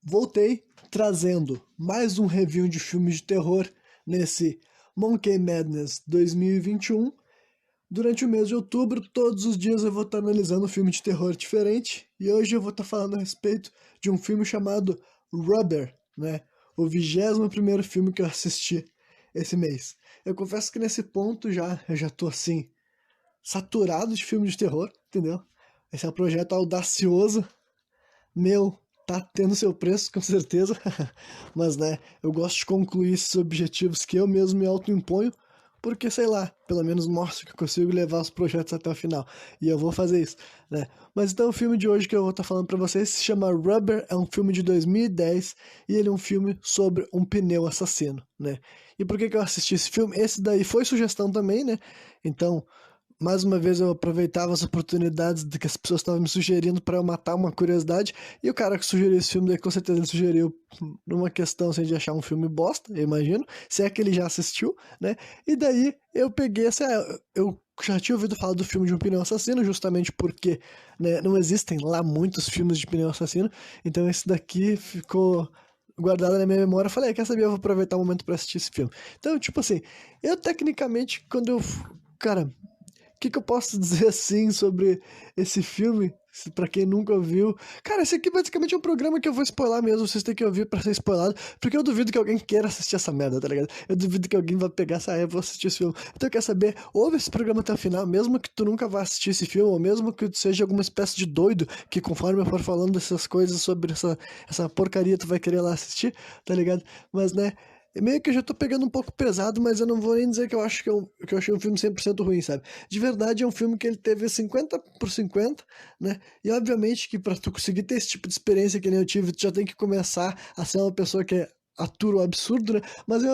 Voltei trazendo mais um review de filmes de terror nesse Monkey Madness 2021. Durante o mês de outubro, todos os dias eu vou estar analisando um filme de terror diferente e hoje eu vou estar falando a respeito de um filme chamado Rubber, né? O 21º filme que eu assisti esse mês. Eu confesso que nesse ponto eu já tô assim, saturado de filme de terror, entendeu? Esse é um projeto audacioso, meu, tá tendo seu preço, com certeza. Mas, né, eu gosto de concluir esses objetivos que eu mesmo me autoimponho, porque, sei lá, pelo menos mostro que eu consigo levar os projetos até o final. E eu vou fazer isso, né? Mas então o filme de hoje que eu vou estar falando pra vocês se chama Rubber, é um filme de 2010 e ele é um filme sobre um pneu assassino, né? E por que eu assisti esse filme? Esse daí foi sugestão também, né? Então, mais uma vez eu aproveitava as oportunidades de que as pessoas estavam me sugerindo para eu matar uma curiosidade, e o cara que sugeriu esse filme daí com certeza ele sugeriu numa questão assim, de achar um filme bosta, eu imagino, se é que ele já assistiu, né? E daí eu peguei essa. Eu já tinha ouvido falar do filme de um pneu assassino, justamente porque, né, não existem lá muitos filmes de pneu assassino, então esse daqui ficou guardado na minha memória. Eu falei, quer saber, eu vou aproveitar o momento para assistir esse filme. Então, tipo assim, eu tecnicamente, quando eu. Cara, que eu posso dizer assim sobre esse filme? Pra quem nunca viu. Cara, esse aqui basicamente é um programa que eu vou spoiler mesmo. Vocês têm que ouvir pra ser spoilado. Porque eu duvido que alguém queira assistir essa merda, tá ligado? Eu duvido que alguém vai pegar essa eu vou assistir esse filme. Então quer saber? Ouve esse programa até o final. Mesmo que tu nunca vá assistir esse filme, ou mesmo que tu seja alguma espécie de doido, que conforme eu for falando dessas coisas sobre essa porcaria, tu vai querer lá assistir, tá ligado? Mas, né? Meio que eu já tô pegando um pouco pesado, mas eu não vou nem dizer que eu acho que eu achei um filme 100% ruim, sabe? De verdade, é um filme que ele teve 50 por 50, né? E obviamente que pra tu conseguir ter esse tipo de experiência que nem eu tive, tu já tem que começar a ser uma pessoa que atura o absurdo, né? Mas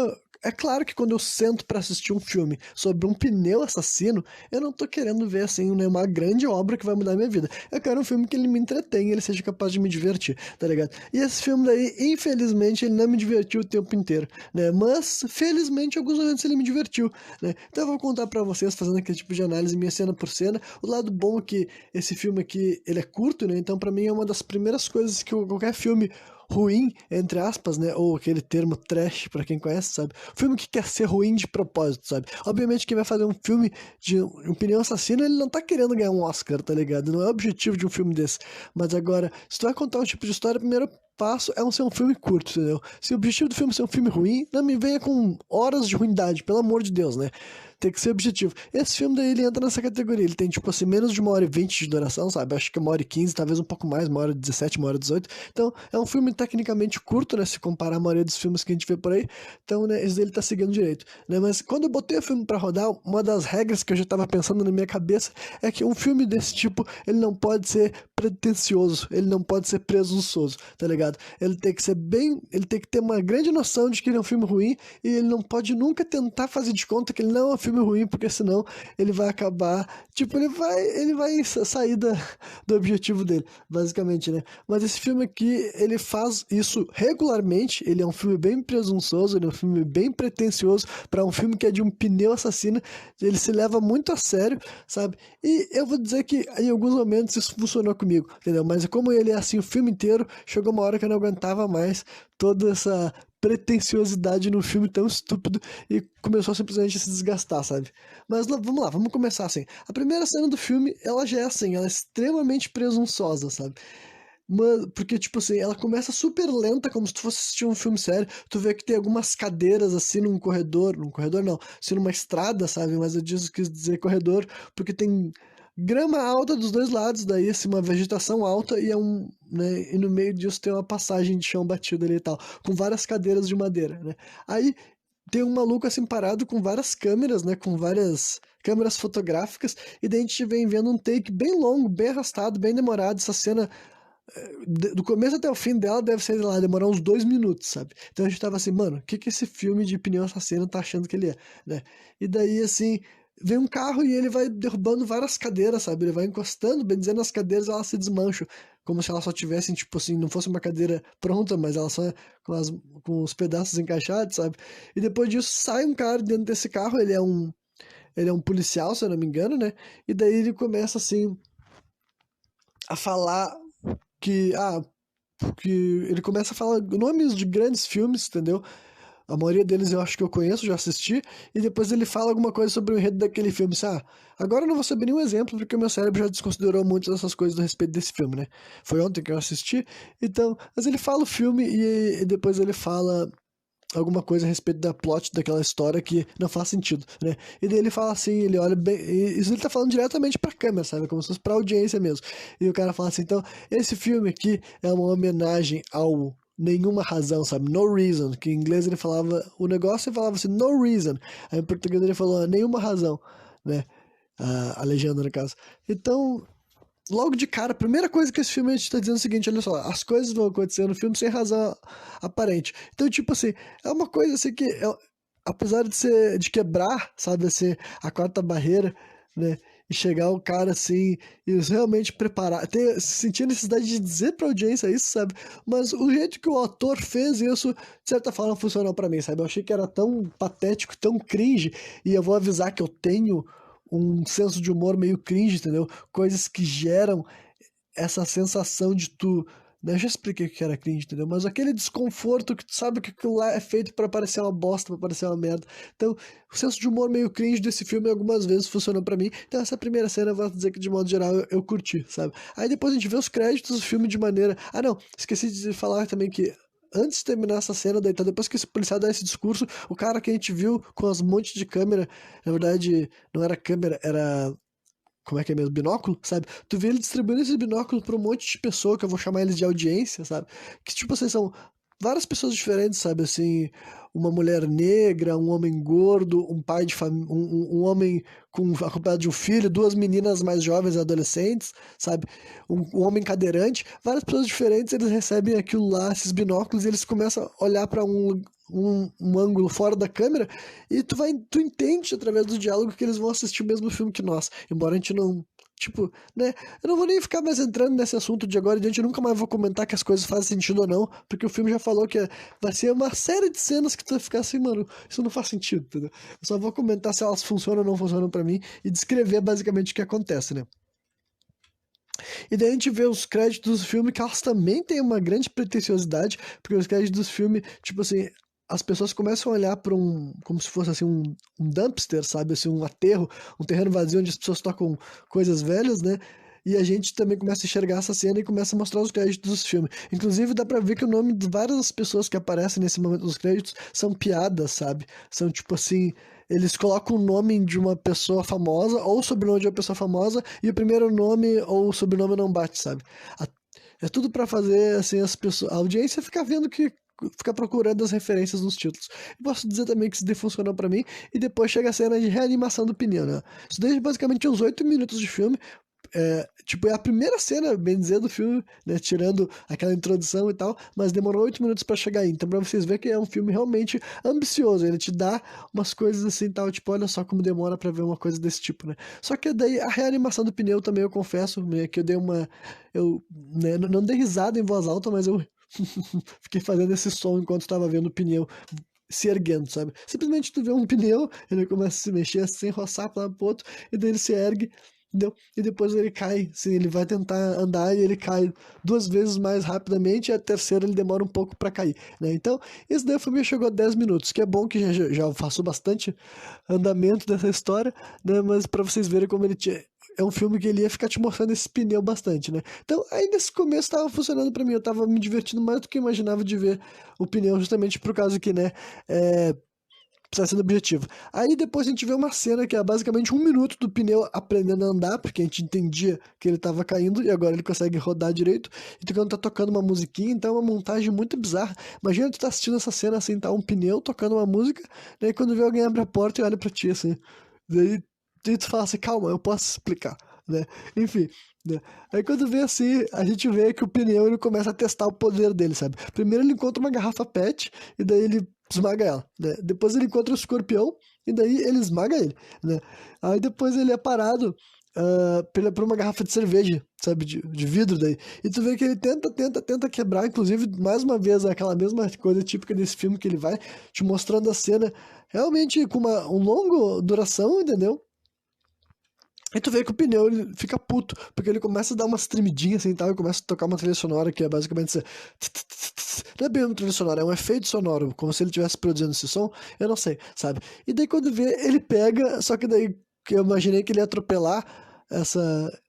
é claro que quando eu sento pra assistir um filme sobre um pneu assassino, eu não tô querendo ver, assim, né, uma grande obra que vai mudar a minha vida. Eu quero um filme que ele me entretenha, ele seja capaz de me divertir, tá ligado? E esse filme daí, infelizmente, ele não me divertiu o tempo inteiro, né? Mas, felizmente, em alguns momentos ele me divertiu, né? Então eu vou contar pra vocês, fazendo aquele tipo de análise minha cena por cena. O lado bom é que esse filme aqui, ele é curto, né? Então pra mim é uma das primeiras coisas que qualquer filme ruim, entre aspas, né? Ou aquele termo trash, pra quem conhece, sabe? Filme que quer ser ruim de propósito, sabe? Obviamente, quem vai fazer um filme de um pneu assassino, ele não tá querendo ganhar um Oscar, tá ligado? Não é o objetivo de um filme desse. Mas agora, se tu vai contar um tipo de história, primeiro passo é ser um filme curto, entendeu? Se o objetivo do filme é ser um filme ruim, não me venha com horas de ruindade, pelo amor de Deus, né? Tem que ser objetivo. Esse filme daí, ele entra nessa categoria. Ele tem, tipo assim, menos de 1h20 de duração, sabe? Acho que 1h15, talvez um pouco mais, 1h17, 1h18. Então, é um filme tecnicamente curto, né? Se comparar a maioria dos filmes que a gente vê por aí. Então, né, esse daí ele tá seguindo direito, né? Mas quando eu botei o filme pra rodar, uma das regras que eu já tava pensando na minha cabeça é que um filme desse tipo, ele não pode ser pretencioso, ele não pode ser presunçoso, tá ligado? Ele tem que ser bem, ele tem que ter uma grande noção de que ele é um filme ruim e ele não pode nunca tentar fazer de conta que ele não é um filme ruim, porque senão ele vai acabar, tipo, ele vai sair do objetivo dele, basicamente, né? Mas esse filme aqui, ele faz isso regularmente, ele é um filme bem presunçoso, ele é um filme bem pretencioso para um filme que é de um pneu assassino, ele se leva muito a sério, sabe? E eu vou dizer que em alguns momentos isso funcionou comigo, entendeu? Mas como ele é assim o filme inteiro, chegou uma hora que eu não aguentava mais toda essa pretensiosidade no filme tão estúpido e começou simplesmente a se desgastar, sabe? Mas vamos lá, vamos começar assim. A primeira cena do filme, ela já é assim, ela é extremamente presunçosa, sabe? Mas, porque, tipo assim, ela começa super lenta, como se tu fosse assistir um filme sério. Tu vê que tem algumas cadeiras, assim, num corredor não, assim, numa estrada, sabe? Mas eu quis dizer corredor, porque tem grama alta dos dois lados, daí, assim, uma vegetação alta e né, e no meio disso tem uma passagem de chão batido ali e tal, com várias cadeiras de madeira, né? Aí tem um maluco, assim, parado com várias câmeras, né, com várias câmeras fotográficas, e daí a gente vem vendo um take bem longo, bem arrastado, bem demorado, essa cena do começo até o fim dela deve ser lá, demorar uns 2 minutos, sabe? Então a gente tava assim, mano, o que que esse filme de pneu assassino tá achando que ele é, né? E daí, assim, vem um carro e ele vai derrubando várias cadeiras, sabe? Ele vai encostando, bem dizendo, as cadeiras, elas se desmancham, como se elas só tivessem, tipo assim, não fosse uma cadeira pronta, mas ela só com os pedaços encaixados, sabe? E depois disso sai um cara dentro desse carro, ele é um policial, se eu não me engano, né? E daí ele começa, assim, a falar que, que ele começa a falar nomes de grandes filmes, entendeu? A maioria deles eu acho que eu conheço, já assisti, e depois ele fala alguma coisa sobre o enredo daquele filme. Agora eu não vou saber nenhum exemplo, porque o meu cérebro já desconsiderou muitas dessas coisas a respeito desse filme, né? Foi ontem que eu assisti, então, mas ele fala o filme e depois ele fala alguma coisa a respeito da plot daquela história que não faz sentido, né? E daí ele fala assim, ele olha bem, e isso ele tá falando diretamente pra câmera, sabe? Como se fosse pra audiência mesmo. E o cara fala assim, então, esse filme aqui é uma homenagem ao nenhuma razão, sabe? No reason, que em inglês ele falava, o negócio ele falava assim, no reason. Aí em português ele falou nenhuma razão, né? A legenda, no caso. Então, logo de cara, a primeira coisa que esse filme está dizendo é o seguinte, olha só, as coisas vão acontecer no filme sem razão aparente. Então, tipo assim, é uma coisa assim que, apesar de ser, de quebrar, sabe, assim, a quarta barreira, né, e chegar o cara assim, e realmente preparar, sentir a necessidade de dizer pra audiência isso, sabe, mas o jeito que o ator fez isso, de certa forma, funcionou pra mim, sabe, eu achei que era tão patético, tão cringe, e eu vou avisar que eu tenho um senso de humor meio cringe, entendeu? Coisas que geram essa sensação de tu. Né? Eu já expliquei o que era cringe, entendeu? Mas aquele desconforto que tu sabe que aquilo lá é feito pra parecer uma bosta, pra parecer uma merda. Então, o senso de humor meio cringe desse filme algumas vezes funcionou pra mim. Então, essa primeira cena eu vou dizer que de modo geral eu curti, sabe? Aí depois a gente vê os créditos do filme de maneira. Ah, não, esqueci de falar também que antes de terminar essa cena, daí, então, depois que esse policial dá esse discurso, o cara que a gente viu com as montes de câmera, na verdade, não era câmera, era. Como é que é mesmo? Binóculo, sabe? Tu vê ele distribuindo esses binóculos pra um monte de pessoa, que eu vou chamar eles de audiência, sabe? Que, tipo assim, são várias pessoas diferentes, sabe? Assim, uma mulher negra, um homem gordo, um pai de família, um homem acompanhado de um filho, duas meninas mais jovens, adolescentes, sabe? Um homem cadeirante, várias pessoas diferentes, eles recebem aquilo lá, esses binóculos, e eles começam a olhar para um ângulo fora da câmera e tu entende através do diálogo que eles vão assistir o mesmo filme que nós, embora a gente não. Tipo, né? Eu não vou nem ficar mais entrando nesse assunto de agora em diante, eu nunca mais vou comentar que as coisas fazem sentido ou não, porque o filme já falou que vai ser uma série de cenas que tu vai ficar assim, mano, isso não faz sentido, entendeu? Eu só vou comentar se elas funcionam ou não funcionam pra mim e descrever basicamente o que acontece, né? E daí a gente vê os créditos do filme que elas também têm uma grande pretensiosidade, porque os créditos do filme, tipo assim, as pessoas começam a olhar para como se fosse assim um dumpster, sabe, assim um aterro, um terreno vazio onde as pessoas tocam coisas velhas, né? E a gente também começa a enxergar essa cena e começa a mostrar os créditos dos filmes. Inclusive dá pra ver que o nome de várias pessoas que aparecem nesse momento dos créditos são piadas, sabe? São tipo assim, eles colocam o nome de uma pessoa famosa ou o sobrenome de uma pessoa famosa e o primeiro nome ou o sobrenome não bate, sabe? A- É tudo pra fazer assim as pessoas, a audiência ficar vendo que ficar procurando as referências nos títulos. Eu posso dizer também que isso daí funcionou pra mim e depois chega a cena de reanimação do pneu, né? Isso daí é basicamente uns 8 minutos de filme. Tipo, é a primeira cena, bem dizer, do filme, né? Tirando aquela introdução e tal, mas demorou 8 minutos pra chegar aí. Então, pra vocês verem que é um filme realmente ambicioso. Ele te dá umas coisas assim tal, tipo, olha só como demora pra ver uma coisa desse tipo, né? Só que daí a reanimação do pneu também, eu confesso, né, que eu dei uma. Eu, né, não dei risada em voz alta, mas eu fiquei fazendo esse som enquanto estava vendo o pneu se erguendo, sabe? Simplesmente tu vê um pneu, ele começa a se mexer sem roçar para pro outro, e daí ele se ergue, entendeu? E depois ele cai, assim, ele vai tentar andar e ele cai duas vezes mais rapidamente, e a terceira ele demora um pouco para cair, né? Então, esse daí foi chegou a 10 minutos, que é bom que já faço bastante andamento dessa história, né? Mas para vocês verem como ele tinha. É um filme que ele ia ficar te mostrando esse pneu bastante, né? Então, aí nesse começo tava funcionando pra mim, eu tava me divertindo mais do que eu imaginava de ver o pneu, justamente por causa que, né, precisa ser objetivo. Aí depois a gente vê uma cena que é basicamente um minuto do pneu aprendendo a andar, porque a gente entendia que ele tava caindo e agora ele consegue rodar direito. E quando tá tocando uma musiquinha, então é uma montagem muito bizarra. Imagina tu tá assistindo essa cena assim, tá um pneu tocando uma música, daí quando vê alguém abre a porta e olha pra ti assim. Daí tu fala assim, calma, eu posso explicar, né? Enfim, né? Aí quando vê assim, a gente vê que o pneu ele começa a testar o poder dele, sabe? Primeiro ele encontra uma garrafa PET e daí ele esmaga ela, né? Depois ele encontra o escorpião e daí ele esmaga ele, né? Aí depois ele é parado por uma garrafa de cerveja, sabe? De vidro daí. E tu vê que ele tenta quebrar, inclusive, mais uma vez, aquela mesma coisa típica desse filme que ele vai te mostrando a cena realmente com um longo duração, entendeu? E tu vê que o pneu ele fica puto, porque ele começa a dar umas tremidinhas assim e tal, e começa a tocar uma trilha sonora que é basicamente assim, não é bem uma trilha sonora, é um efeito sonoro, como se ele estivesse produzindo esse som, eu não sei, sabe? E daí quando vê, ele pega, só que daí que eu imaginei que ele ia atropelar essa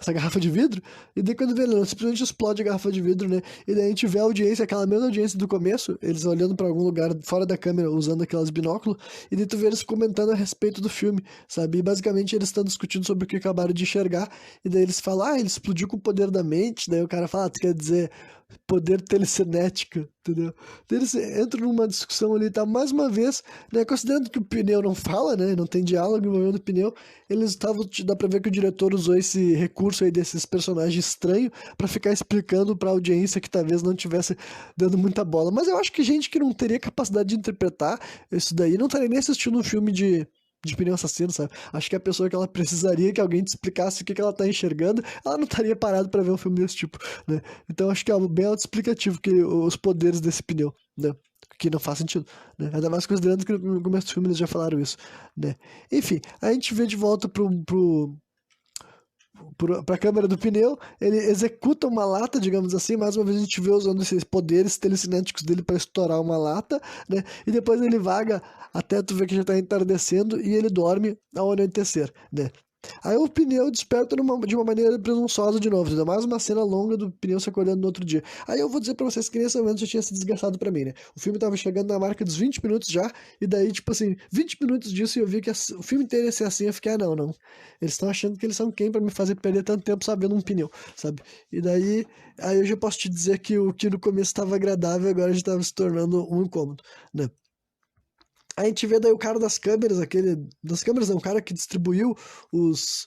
essa garrafa de vidro, e daí quando vê, ele simplesmente explode a garrafa de vidro, né? E daí a gente vê a audiência, aquela mesma audiência do começo, eles olhando pra algum lugar fora da câmera, usando aquelas binóculos, e daí tu vê eles comentando a respeito do filme, sabe? E basicamente eles estão discutindo sobre o que acabaram de enxergar, e daí eles falam, ele explodiu com o poder da mente, daí o cara fala, tu quer dizer poder telecinético, entendeu? Daí eles entram numa discussão ali, tá? Mais uma vez, né? Considerando que o pneu não fala, né? Não tem diálogo envolvendo o pneu, eles estavam, dá pra ver que o diretor usou esse recurso aí desses personagens estranhos pra ficar explicando pra audiência que talvez não tivesse dando muita bola. Mas eu acho que gente que não teria capacidade de interpretar isso daí não estaria nem assistindo um filme de pneu assassino, sabe? Acho que a pessoa que ela precisaria que alguém te explicasse o que que ela tá enxergando, ela não estaria parada pra ver um filme desse tipo, né? Então acho que é algo bem autoexplicativo que os poderes desse pneu, né? Que não faz sentido, né? Ainda mais considerando que no começo do filme eles já falaram isso, né? Enfim, a gente vê de volta pra câmera do pneu, ele executa uma lata, digamos assim, mais uma vez a gente vê usando esses poderes telecinéticos dele para estourar uma lata, né? E depois ele vaga até tu ver que já tá entardecendo e ele dorme ao anoitecer, né? Aí o pneu desperta de uma maneira presunçosa de novo, ainda mais uma cena longa do pneu se acordando no outro dia. Aí eu vou dizer pra vocês que nesse momento já tinha se desgastado pra mim, né? O filme tava chegando na marca dos 20 minutos já, e daí, tipo assim, 20 minutos disso e eu vi que o filme inteiro ia ser assim, eu fiquei, não, não. Eles estão achando que eles são quem pra me fazer perder tanto tempo sabendo um pneu, sabe? E daí, aí eu já posso te dizer que o que no começo tava agradável, agora já tava se tornando um incômodo, né? A gente vê daí o cara das câmeras, aquele. Das câmeras não, o cara que distribuiu os.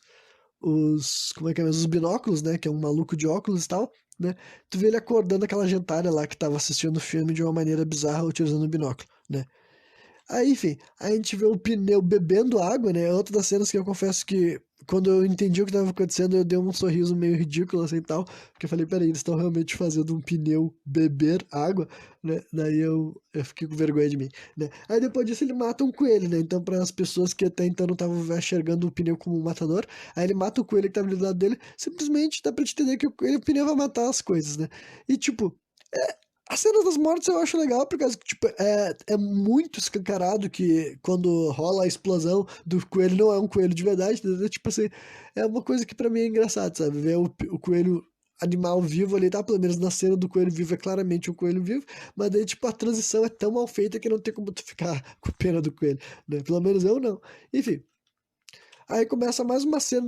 Como é que é mesmo? Os binóculos, né? Que é um maluco de óculos e tal, né? Tu vê ele acordando aquela gentalha lá que tava assistindo o filme de uma maneira bizarra utilizando o binóculo, né? Aí, enfim, a gente vê o pneu bebendo água, né? É outra das cenas que eu confesso que quando eu entendi o que estava acontecendo, eu dei um sorriso meio ridículo assim e tal, porque eu falei, peraí, eles estão realmente fazendo um pneu beber água, né? Daí eu fiquei com vergonha de mim, né? Aí depois disso ele mata um coelho, né? Então, para as pessoas que até então não estavam enxergando o pneu como um matador, aí ele mata o coelho que tava ali do lado dele, simplesmente dá pra te entender que o pneu vai matar as coisas, né? E tipo. A cena das mortes eu acho legal, porque tipo, é muito escancarado que quando rola a explosão do coelho não é um coelho de verdade, entendeu? Tipo assim, é uma coisa que pra mim é engraçado, sabe? Ver o coelho animal vivo ali, tá? Pelo menos na cena do coelho vivo é claramente um coelho vivo, mas daí, tipo, a transição é tão mal feita que não tem como tu ficar com pena do coelho, né? Pelo menos eu não. Enfim, aí começa mais uma cena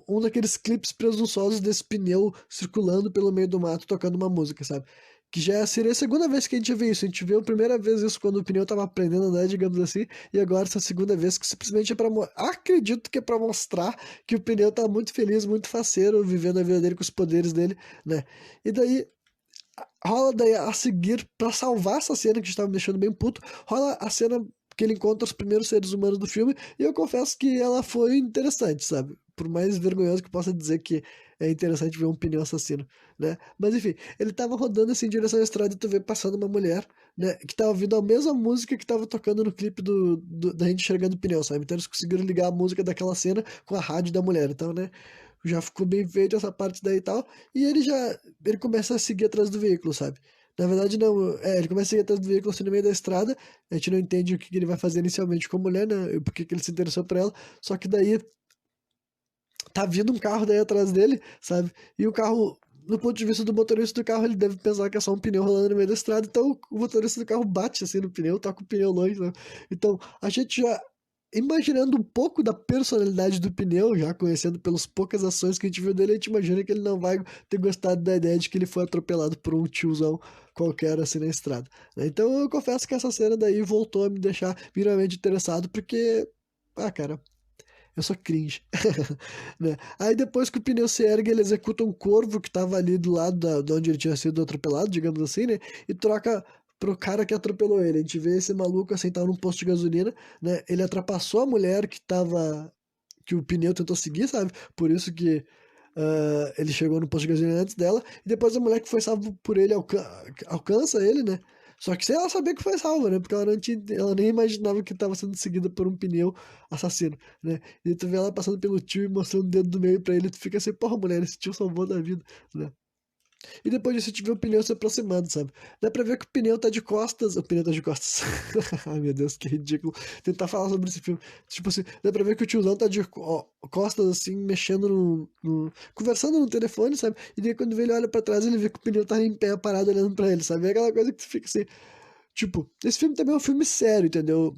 um daqueles clipes presunçosos desse pneu circulando pelo meio do mato tocando uma música, sabe? Que já seria a segunda vez que a gente vê isso. A gente viu a primeira vez isso quando o pneu tava aprendendo a andar, digamos assim, e agora essa segunda vez que simplesmente é acredito que é pra mostrar que o pneu tá muito feliz, muito faceiro, vivendo a vida dele com os poderes dele, né? E daí rola daí a seguir, pra salvar essa cena que estava me deixando bem puto, rola a cena que ele encontra os primeiros seres humanos do filme, e eu confesso que ela foi interessante, sabe? Por mais vergonhoso que possa dizer que é interessante ver um pneu assassino, né? Mas enfim, ele tava rodando assim em direção à estrada e tu vê passando uma mulher, né? Que tava ouvindo a mesma música que tava tocando no clipe da gente enxergando o pneu, sabe? Então eles conseguiram ligar a música daquela cena com a rádio da mulher. Então, né? Já ficou bem feito essa parte daí e tal. E ele começa a seguir atrás do veículo, sabe? Na verdade, não. Ele começa a seguir atrás do veículo assim no meio da estrada. A gente não entende o que que ele vai fazer inicialmente com a mulher, né? E por que que ele se interessou por ela. Só que daí tá vindo um carro daí atrás dele, sabe? E o carro, no ponto de vista do motorista do carro, ele deve pensar que é só um pneu rolando no meio da estrada. Então o motorista do carro bate assim no pneu, toca o pneu longe, né? Então a gente já. Imaginando um pouco da personalidade do pneu, já conhecendo pelas poucas ações que a gente viu dele, a gente imagina que ele não vai ter gostado da ideia de que ele foi atropelado por um tiozão qualquer assim na estrada, né? Então eu confesso que essa cena daí voltou a me deixar minimamente interessado, porque, cara, eu sou cringe, né? Aí depois que o pneu se ergue, ele executa um corvo que tava ali do lado de onde ele tinha sido atropelado, digamos assim, né? E troca pro cara que atropelou ele. A gente vê esse maluco assim, tava num posto de gasolina, né? Ele ultrapassou a mulher que o pneu tentou seguir, sabe? Por isso que ele chegou no posto de gasolina antes dela, e depois a mulher que foi salva por ele alcança ele, né? Só que sem ela saber que foi salva, né? Porque ela não tinha, ela nem imaginava que estava sendo seguida por um pneu assassino, né? E tu vê ela passando pelo tio e mostrando o dedo do meio pra ele, tu fica assim, porra, mulher, esse tio salvou da vida, né? E depois disso a gente vê o pneu se aproximando, sabe? Dá pra ver que o pneu tá de costas. O pneu tá de costas. Ai, meu Deus, que ridículo. Tentar falar sobre esse filme. Tipo assim, dá pra ver que o tiozão tá de costas, assim, mexendo conversando no telefone, sabe? E daí quando ele olha pra trás, ele vê que o pneu tá em pé, parado, olhando pra ele, sabe? É aquela coisa que tu fica assim. Tipo, esse filme também é um filme sério, entendeu?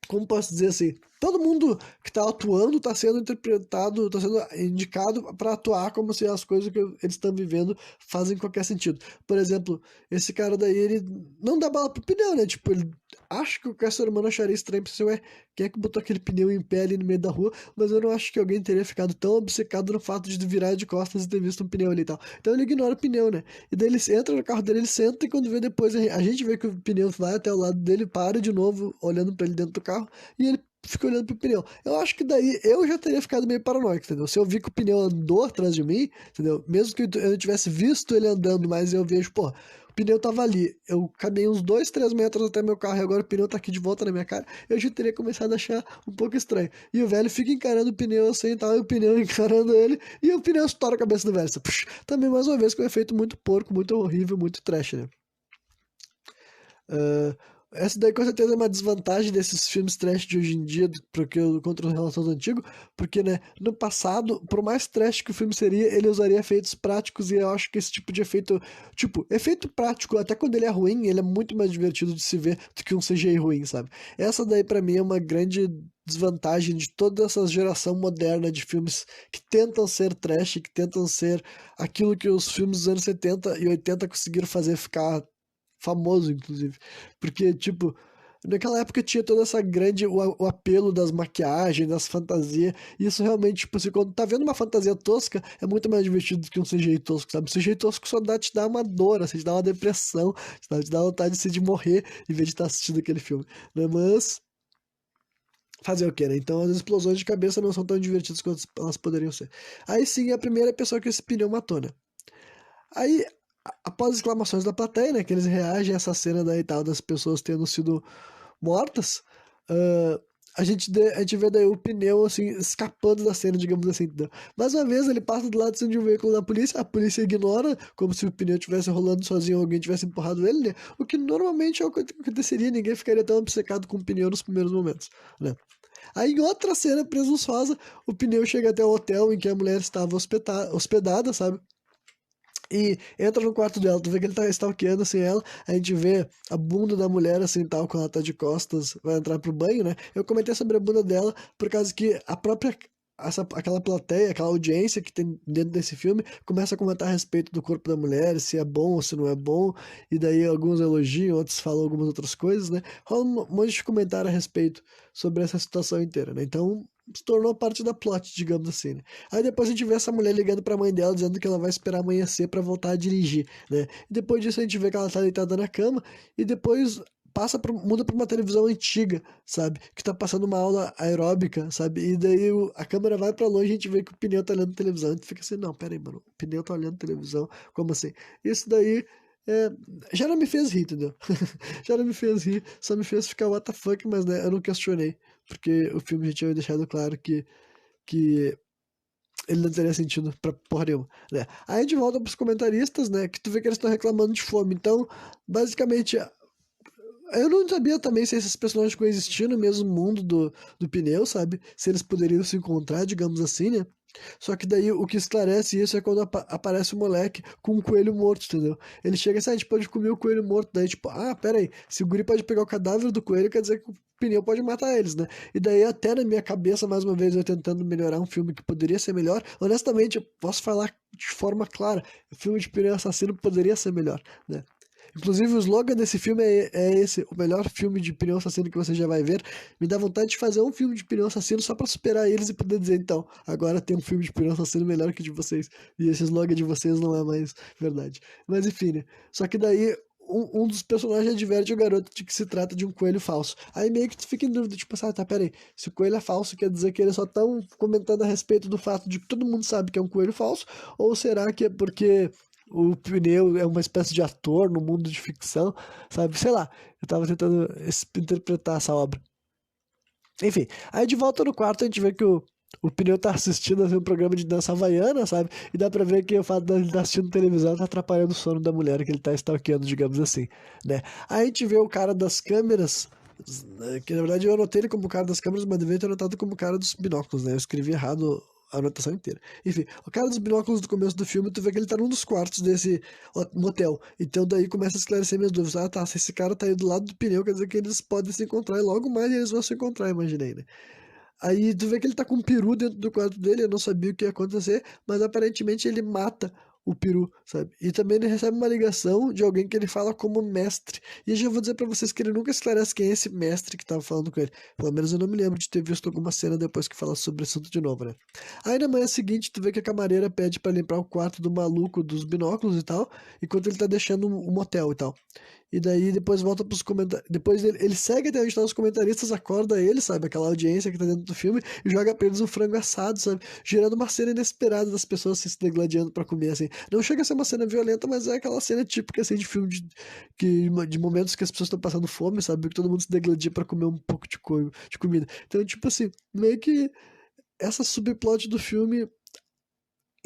Como posso dizer assim, todo mundo que tá atuando tá sendo interpretado, tá sendo indicado para atuar como se as coisas que eles estão vivendo fazem qualquer sentido. Por exemplo, esse cara daí, ele não dá bala pro pneu, né? Tipo, ele acha que o ser humano acharia estranho, pra ué, quem é que botou aquele pneu em pé ali no meio da rua? Mas eu não acho que alguém teria ficado tão obcecado no fato de virar de costas e ter visto um pneu ali e tal. Então ele ignora o pneu, né? E daí ele entra no carro dele, ele senta e quando vê depois, a gente vê que o pneu vai até o lado dele, para de novo, olhando pra ele dentro do carro, e ele fica olhando pro pneu. Eu acho que daí eu já teria ficado meio paranoico, entendeu? Se eu vi que o pneu andou atrás de mim, entendeu? Mesmo que eu não tivesse visto ele andando, mas eu vejo, pô, o pneu tava ali. Eu caminhei uns 2, 3 metros até meu carro e agora o pneu tá aqui de volta na minha cara. Eu já teria começado a achar um pouco estranho. E o velho fica encarando o pneu assim e tal, e o pneu encarando ele, e o pneu estoura a cabeça do velho. Puxa, também, mais uma vez, com um efeito muito porco, muito horrível, muito trash, né? Ah, essa daí com certeza é uma desvantagem desses filmes trash de hoje em dia porque, contra os relatos antigos, porque, né, no passado, por mais trash que o filme seria, ele usaria efeitos práticos e eu acho que esse tipo de efeito, tipo, efeito prático, até quando ele é ruim, ele é muito mais divertido de se ver do que um CGI ruim, sabe? Essa daí pra mim é uma grande desvantagem de toda essa geração moderna de filmes que tentam ser trash, que tentam ser aquilo que os filmes dos anos 70 e 80 conseguiram fazer ficar famoso, inclusive. Porque, tipo, naquela época tinha toda essa grande, o apelo das maquiagens, das fantasias, e isso realmente, tipo, assim, quando tá vendo uma fantasia tosca, é muito mais divertido do que um CGI tosco, sabe? O CGI tosco só te dá uma dor, assim, te dá uma depressão, sabe? Te dá vontade de morrer em vez de estar assistindo aquele filme, né? Mas, fazer o quê, né? Então as explosões de cabeça não são tão divertidas quanto elas poderiam ser. Aí sim, a primeira pessoa que esse pneu matou, né? Aí, após exclamações da plateia, né, que eles reagem a essa cena daí e tal, das pessoas tendo sido mortas, ah, a gente vê daí o pneu, assim, escapando da cena, digamos assim, entendeu? Mais uma vez, ele passa do lado assim, de um veículo da polícia, a polícia ignora, como se o pneu estivesse rolando sozinho ou alguém tivesse empurrado ele, né? O que normalmente é o que aconteceria, ninguém ficaria tão obcecado com o pneu nos primeiros momentos, né? Aí, em outra cena presunçosa, o pneu chega até o hotel em que a mulher estava hospedada, sabe? E entra no quarto dela, tu vê que ele tá stalkeando assim ela, a gente vê a bunda da mulher assim tal, quando ela tá de costas, vai entrar pro banho, né? Eu comentei sobre a bunda dela por causa que a própria aquela plateia, aquela audiência que tem dentro desse filme começa a comentar a respeito do corpo da mulher, se é bom ou se não é bom, e daí alguns elogiam, outros falam algumas outras coisas, né? Rola um monte de comentário a respeito sobre essa situação inteira, né? Então, se tornou parte da plot, digamos assim, né? Aí depois a gente vê essa mulher ligando pra mãe dela, dizendo que ela vai esperar amanhecer pra voltar a dirigir, né? E depois disso a gente vê que ela tá deitada na cama, e depois muda pra uma televisão antiga, sabe? Que tá passando uma aula aeróbica, sabe? E daí a câmera vai pra longe e a gente vê que o pneu tá olhando televisão. A gente fica assim, não, pera aí, mano, o pneu tá olhando televisão, como assim? Isso daí é, já não me fez rir, entendeu? Já não me fez rir, só me fez ficar what the fuck, mas né, eu não questionei, porque o filme já tinha deixado claro que ele não teria sentido pra porra nenhuma, né? Aí a gente volta pros comentaristas, né, que tu vê que eles estão reclamando de fome, então, basicamente, eu não sabia também se esses personagens coexistiam no mesmo mundo do pneu, sabe? Se eles poderiam se encontrar, digamos assim, né? Só que daí o que esclarece isso é quando aparece o moleque com um coelho morto, entendeu? Ele chega assim, a gente pode comer o coelho morto. Daí, tipo, pera aí, se o guri pode pegar o cadáver do coelho, quer dizer que o pneu pode matar eles, né? E daí, até na minha cabeça, mais uma vez, eu tentando melhorar um filme que poderia ser melhor, honestamente, eu posso falar de forma clara: o filme de pneu assassino poderia ser melhor, né? Inclusive, o slogan desse filme é esse: o melhor filme de pneu assassino que você já vai ver. Me dá vontade de fazer um filme de pneu assassino só pra superar eles e poder dizer, então, agora tem um filme de pneu assassino melhor que o de vocês. E esse slogan de vocês não é mais verdade. Mas enfim, né? Só que daí. Um dos personagens adverte o garoto de que se trata de um coelho falso. Aí meio que tu fica em dúvida, tipo, tá, pera aí, se o coelho é falso, quer dizer que eles só estão comentando a respeito do fato de que todo mundo sabe que é um coelho falso? Ou será que é porque o pneu é uma espécie de ator no mundo de ficção, sabe? Sei lá, eu tava tentando interpretar essa obra. Enfim, aí de volta no quarto a gente vê que o pneu tá assistindo assim, um programa de dança havaiana, sabe? E dá pra ver que o fato de ele estar assistindo televisão tá atrapalhando o sono da mulher que ele tá stalkeando, digamos assim, né? Aí a gente vê o cara das câmeras, que na verdade eu anotei ele como o cara das câmeras, mas devia ter anotado como o cara dos binóculos, né? Eu escrevi errado a anotação inteira. Enfim, o cara dos binóculos do começo do filme, tu vê que ele tá num dos quartos desse motel. Então daí começa a esclarecer minhas dúvidas. Ah, tá, se esse cara tá aí do lado do pneu, quer dizer que eles podem se encontrar e logo mais eles vão se encontrar, imaginei, né? Aí tu vê que ele tá com um peru dentro do quarto dele, eu não sabia o que ia acontecer, mas aparentemente ele mata o peru, sabe? E também ele recebe uma ligação de alguém que ele fala como mestre. E eu já vou dizer pra vocês que ele nunca esclarece quem é esse mestre que tava falando com ele. Pelo menos eu não me lembro de ter visto alguma cena depois que fala sobre o assunto de novo, né? Aí na manhã seguinte, tu vê que a camareira pede pra limpar o quarto do maluco dos binóculos e tal, enquanto ele tá deixando o motel e tal. E daí depois volta pros comentários. Depois ele segue até onde estão os comentaristas, acorda ele, sabe? Aquela audiência que tá dentro do filme, e joga pra eles um frango assado, sabe? Gerando uma cena inesperada das pessoas se degladiando pra comer, assim. Não chega a ser uma cena violenta, mas é aquela cena típica, assim, de filme de momentos que as pessoas estão passando fome, sabe? Que todo mundo se degladia pra comer um pouco de comida. Então, tipo assim, meio que essa subplot do filme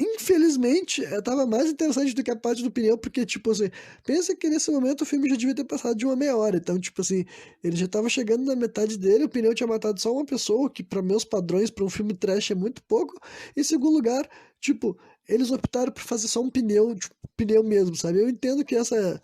infelizmente, tava mais interessante do que a parte do pneu, porque, tipo assim, pensa que nesse momento o filme já devia ter passado de uma meia hora. Então, tipo assim, ele já tava chegando na metade dele, o pneu tinha matado só uma pessoa, que para meus padrões, para um filme trash é muito pouco. Em segundo lugar, tipo, eles optaram por fazer só um pneu, tipo, pneu mesmo, sabe? Eu entendo que essa.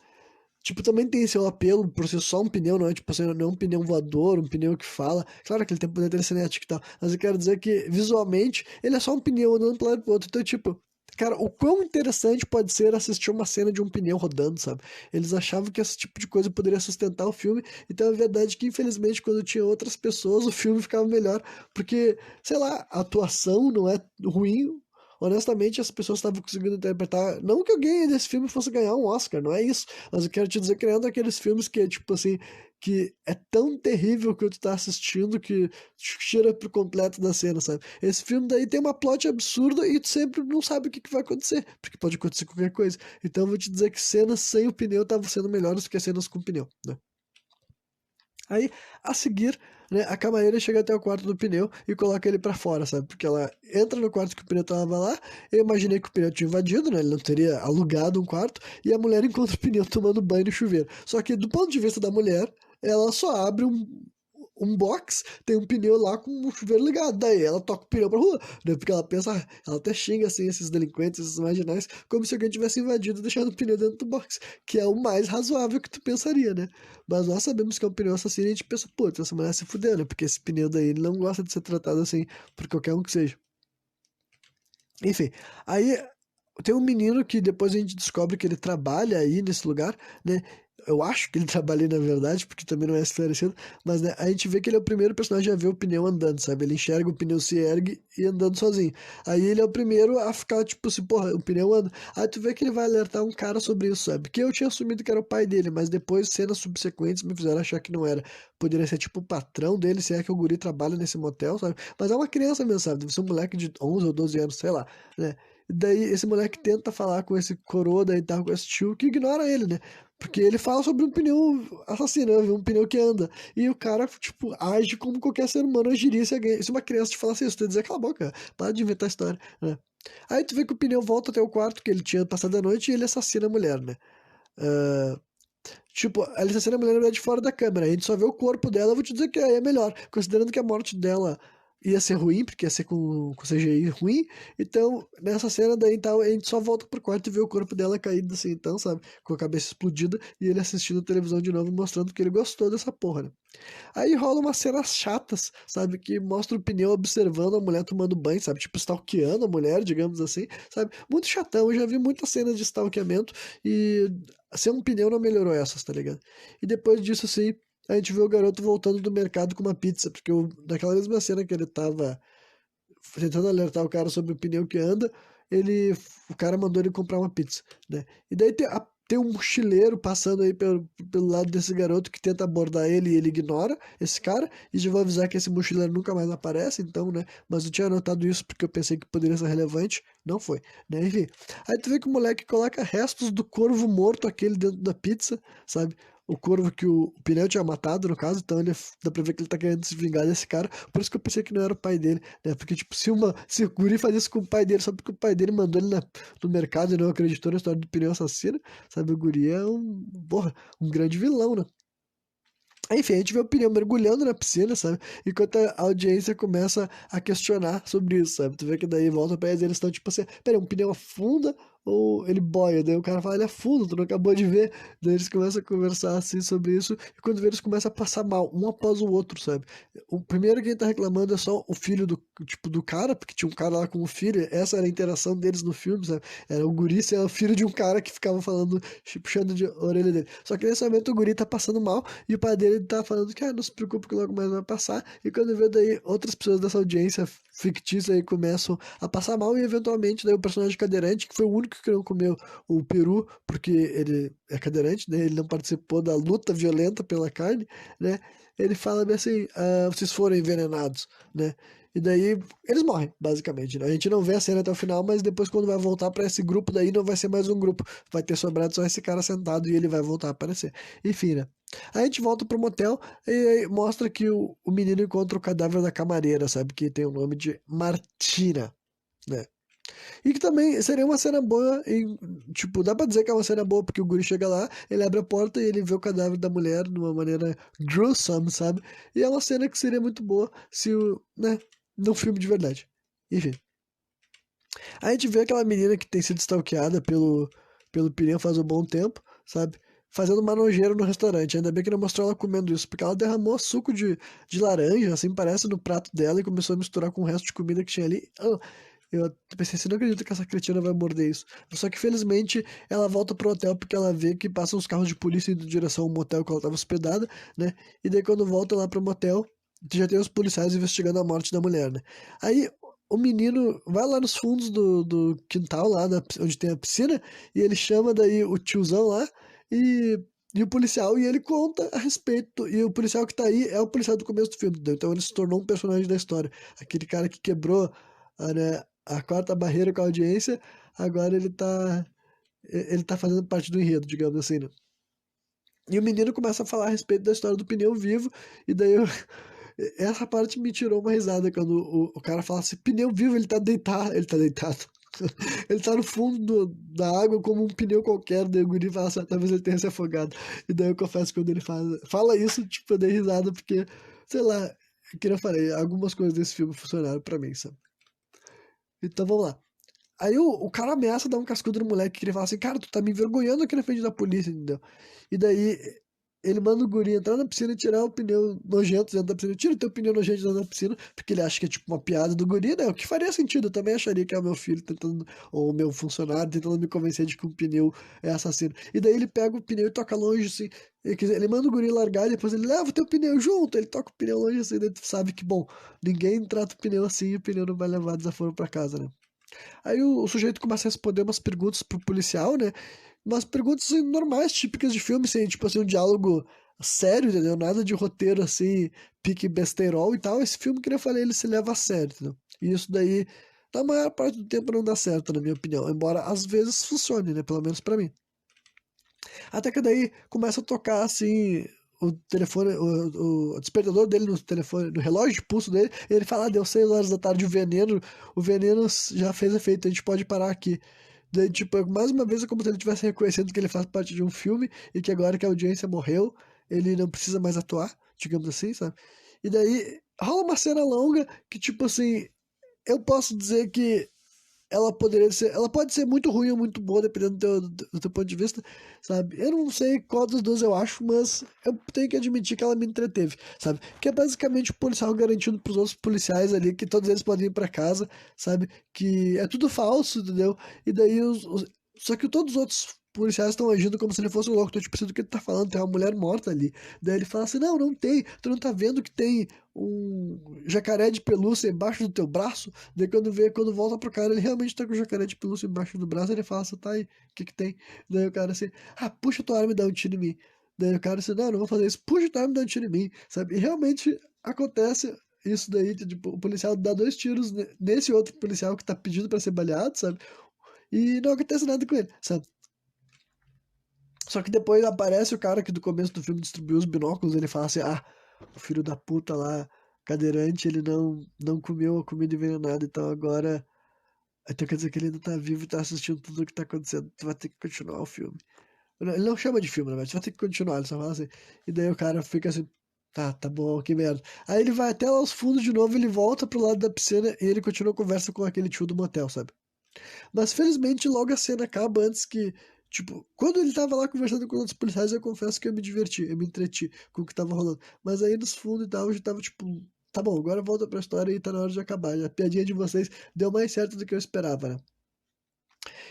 Tipo, também tem seu apelo por ser só um pneu, não é tipo assim, não é um pneu voador, um pneu que fala. Claro que ele tem poder telecinético e tal, mas eu quero dizer que visualmente ele é só um pneu andando para lado pro outro. Então, tipo, cara, o quão interessante pode ser assistir uma cena de um pneu rodando, sabe? Eles achavam que esse tipo de coisa poderia sustentar o filme, então é verdade que infelizmente quando tinha outras pessoas o filme ficava melhor, porque, sei lá, a atuação não é ruim, honestamente, as pessoas estavam conseguindo interpretar. Não que alguém desse filme fosse ganhar um Oscar, não é isso. Mas eu quero te dizer que é um daqueles filmes que, tipo assim, que é tão terrível que tu tá assistindo que tira por completo da cena, sabe? Esse filme daí tem uma plot absurda e tu sempre não sabe o que vai acontecer, porque pode acontecer qualquer coisa. Então eu vou te dizer que cenas sem o pneu estavam sendo melhores do que cenas com pneu, né? Aí, a seguir, né, a camareira chega até o quarto do pneu e coloca ele pra fora, sabe? Porque ela entra no quarto que o pneu tava lá. Eu imaginei que o pneu tinha invadido, né? Ele não teria alugado um quarto. E a mulher encontra o pneu tomando banho no chuveiro. Só que, do ponto de vista da mulher, ela só abre um box, tem um pneu lá com o chuveiro ligado. Daí ela toca o pneu pra rua, né? Porque ela pensa, ela até xinga assim esses delinquentes, esses marginais, como se alguém tivesse invadido e deixado o pneu dentro do box, que é o mais razoável que tu pensaria, né? Mas nós sabemos que é um pneu assassino e a gente pensa, pô, essa mulher se fudeu, né? Porque esse pneu daí ele não gosta de ser tratado assim por qualquer um que seja. Enfim, aí tem um menino que depois a gente descobre que ele trabalha aí nesse lugar, né? Eu acho que ele trabalha aí, na verdade, porque também não é esclarecido, mas né, a gente vê que ele é o primeiro personagem a ver o pneu andando, sabe? Ele enxerga o pneu se ergue e andando sozinho. Aí ele é o primeiro a ficar, tipo assim, porra, o pneu anda. Aí tu vê que ele vai alertar um cara sobre isso, sabe? Que eu tinha assumido que era o pai dele, mas depois cenas subsequentes me fizeram achar que não era. Poderia ser tipo o patrão dele, se é que o guri trabalha nesse motel, sabe? Mas é uma criança mesmo, sabe? Deve ser um moleque de 11 ou 12 anos, sei lá, né? Daí esse moleque tenta falar com esse coroa e tal, com esse tio, que ignora ele, né? Porque ele fala sobre um pneu assassino, né? Um pneu que anda. E o cara, tipo, age como qualquer ser humano agiria se uma criança te falasse isso. Tu ia dizer, cala a boca, para de inventar história, né? Aí tu vê que o pneu volta até o quarto que ele tinha passado a noite e ele assassina a mulher, né? Ah, tipo, ela assassina a mulher na verdade fora da câmera. A gente só vê o corpo dela, eu vou te dizer que é melhor. Considerando que a morte dela ia ser ruim, porque ia ser com CGI ruim. Então, nessa cena daí, então, a gente só volta pro quarto e vê o corpo dela caído assim, então, sabe? Com a cabeça explodida e ele assistindo a televisão de novo, mostrando que ele gostou dessa porra, né? Aí rola umas cenas chatas, sabe? Que mostra o pneu observando a mulher tomando banho, sabe? Tipo, stalkeando a mulher, digamos assim, sabe? Muito chatão. Eu já vi muitas cenas de stalkeamento e ser um pneu não melhorou essas, tá ligado? E depois disso, assim, a gente vê o garoto voltando do mercado com uma pizza, porque naquela mesma cena que ele tava tentando alertar o cara sobre o pneu que anda, ele, o cara mandou ele comprar uma pizza, né? E daí tem um mochileiro passando aí pelo lado desse garoto que tenta abordar ele e ele ignora esse cara. E já vou avisar que esse mochileiro nunca mais aparece, então, né? Mas eu tinha anotado isso porque eu pensei que poderia ser relevante. Não foi, né? Enfim. Aí tu vê que o moleque coloca restos do corvo morto, aquele dentro da pizza, sabe? O corvo que o pneu tinha matado, no caso, então dá pra ver que ele tá querendo se vingar desse cara. Por isso que eu pensei que não era o pai dele, né? Porque, tipo, se o guri fazia isso com o pai dele só porque o pai dele mandou ele no mercado e não acreditou na história do pneu assassino, sabe? O guri é porra, um grande vilão, né? Enfim, a gente vê o pneu mergulhando na piscina, sabe? Enquanto a audiência começa a questionar sobre isso, sabe? Tu vê que daí volta pra eles estão tipo assim, peraí, um pneu afunda ou ele boia? Daí o cara fala, ele afunda, tu não acabou de ver. Daí eles começam a conversar assim sobre isso, e quando vê eles começam a passar mal, um após o outro, sabe? O primeiro quem tá reclamando é só o filho tipo, do cara, porque tinha um cara lá com o filho, essa era a interação deles no filme, sabe? Era o guri ser o filho de um cara que ficava falando, puxando de orelha dele. Só que nesse momento o guri tá passando mal, e o pai dele tá falando que, não se preocupe que logo mais vai passar. E quando vê daí, outras pessoas dessa audiência fictícia aí começam a passar mal e eventualmente daí o personagem cadeirante, que foi o único que não comeu o peru, porque ele é cadeirante, né? Ele não participou da luta violenta pela carne, né? Ele fala bem assim, vocês foram envenenados, né? E daí eles morrem, basicamente, né? A gente não vê a cena até o final, mas depois quando vai voltar pra esse grupo daí, não vai ser mais um grupo. Vai ter sobrado só esse cara sentado e ele vai voltar a aparecer. Enfim, né? Aí a gente volta pro motel e aí mostra que o menino encontra o cadáver da camareira, sabe? Que tem o nome de Martina, né? E que também seria uma cena boa em, tipo, dá pra dizer que é uma cena boa porque o guri chega lá, ele abre a porta e ele vê o cadáver da mulher de uma maneira gruesome, sabe? E é uma cena que seria muito boa se o, né, num filme de verdade. Enfim. A gente vê aquela menina que tem sido stalkeada pelo pneu faz um bom tempo, sabe? Fazendo uma nojeira no restaurante. Ainda bem que não mostrou ela comendo isso, porque ela derramou suco de laranja, assim, parece, no prato dela e começou a misturar com o resto de comida que tinha ali. Eu pensei assim, não acredito que essa cretina vai morder isso. Só que felizmente ela volta pro hotel porque ela vê que passam os carros de polícia indo em direção ao motel que ela estava hospedada, né? E daí quando volta lá pro motel, já tem os policiais investigando a morte da mulher, né? Aí o menino vai lá nos fundos do quintal, lá onde tem a piscina, e ele chama daí o tiozão lá e, e o policial, e ele conta a respeito. E o policial que tá aí é o policial do começo do filme, entendeu? Então ele se tornou um personagem da história. Aquele cara que quebrou né, a quarta barreira com a audiência, agora ele tá fazendo parte do enredo, digamos assim, né? E o menino começa a falar a respeito da história do pneu vivo, e daí essa parte me tirou uma risada quando o cara fala assim, pneu vivo, ele tá deitado. Ele tá no fundo da água como um pneu qualquer, daí o guri fala assim, talvez ele tenha se afogado. E daí eu confesso que quando ele fala isso, tipo, eu dei risada, porque, sei lá, que eu falei, algumas coisas desse filme funcionaram pra mim, sabe? Então vamos lá. Aí o cara ameaça dar um cascudo no moleque, que ele fala assim, cara, tu tá me envergonhando aqui na frente da polícia, entendeu? E daí ele manda o guri entrar na piscina e tirar o pneu nojento dentro da piscina. Tira o teu pneu nojento dentro da piscina, porque ele acha que é tipo uma piada do guri, né? O que faria sentido, eu também acharia que é o meu filho tentando, ou o meu funcionário tentando me convencer de que um pneu é assassino. E daí ele pega o pneu e toca longe, assim. Ele manda o guri largar e depois ele leva o teu pneu junto. Ele toca o pneu longe assim, daí tu sabe que, bom, ninguém trata o pneu assim e o pneu não vai levar desaforo pra casa, né? Aí o sujeito começa a responder umas perguntas pro policial, né? Umas perguntas assim, normais, típicas de filme, assim, tipo assim, um diálogo sério, entendeu? Nada de roteiro assim, pique besterol e tal. Esse filme, que eu falei, ele se leva a sério, entendeu? E isso daí, na maior parte do tempo, não dá certo, na minha opinião. Embora às vezes funcione, né? Pelo menos pra mim. Até que daí começa a tocar assim. O telefone, o despertador dele no telefone, no relógio de pulso dele, e ele fala: deu 6 horas da tarde, o veneno já fez efeito, a gente pode parar aqui. Daí, tipo, mais uma vez é como se ele estivesse reconhecendo que ele faz parte de um filme e que agora que a audiência morreu, ele não precisa mais atuar, digamos assim, sabe? E daí rola uma cena longa que, tipo assim, eu posso dizer que ela pode ser muito ruim ou muito boa, dependendo do teu ponto de vista, sabe? Eu não sei qual dos dois eu acho, mas eu tenho que admitir que ela me entreteve, sabe? Que é basicamente o policial garantindo pros outros policiais ali que todos eles podem ir pra casa, sabe? Que é tudo falso, entendeu? E daí Só que todos os outros policiais estão agindo como se ele fosse um louco. Então, tipo, do que ele tá falando, tem uma mulher morta ali. Daí ele fala assim, não, não tem. Tu não tá vendo que tem um jacaré de pelúcia embaixo do teu braço? Daí quando volta pro cara, ele realmente tá com o jacaré de pelúcia embaixo do braço. Ele fala assim, tá aí, o que que tem? Daí o cara assim, ah, puxa tua arma e dá um tiro em mim. Daí o cara assim, não, não vou fazer isso. Puxa tua arma e dá um tiro em mim, sabe? E realmente acontece isso daí, tipo, o policial dá 2 tiros nesse outro policial que tá pedindo pra ser baleado, sabe? E não acontece nada com ele, sabe? Só que depois aparece o cara que do começo do filme distribuiu os binóculos, ele fala assim, ah, o filho da puta lá, cadeirante, ele não comeu a comida envenenada, então agora... Então quer dizer que ele ainda tá vivo e tá assistindo tudo o que tá acontecendo, tu vai ter que continuar o filme. Ele não chama de filme, né, mas tu vai ter que continuar, ele só fala assim. E daí o cara fica assim, tá bom, que merda. Aí ele vai até lá aos fundos de novo, ele volta pro lado da piscina e ele continua a conversa com aquele tio do motel, sabe? Mas felizmente logo a cena acaba antes que. Tipo, quando ele tava lá conversando com outros policiais, eu confesso que eu me diverti, eu me entreti com o que tava rolando. Mas aí nos fundos e tal, eu já tava tipo, tá bom, agora volta pra história e tá na hora de acabar. A piadinha de vocês deu mais certo do que eu esperava, né?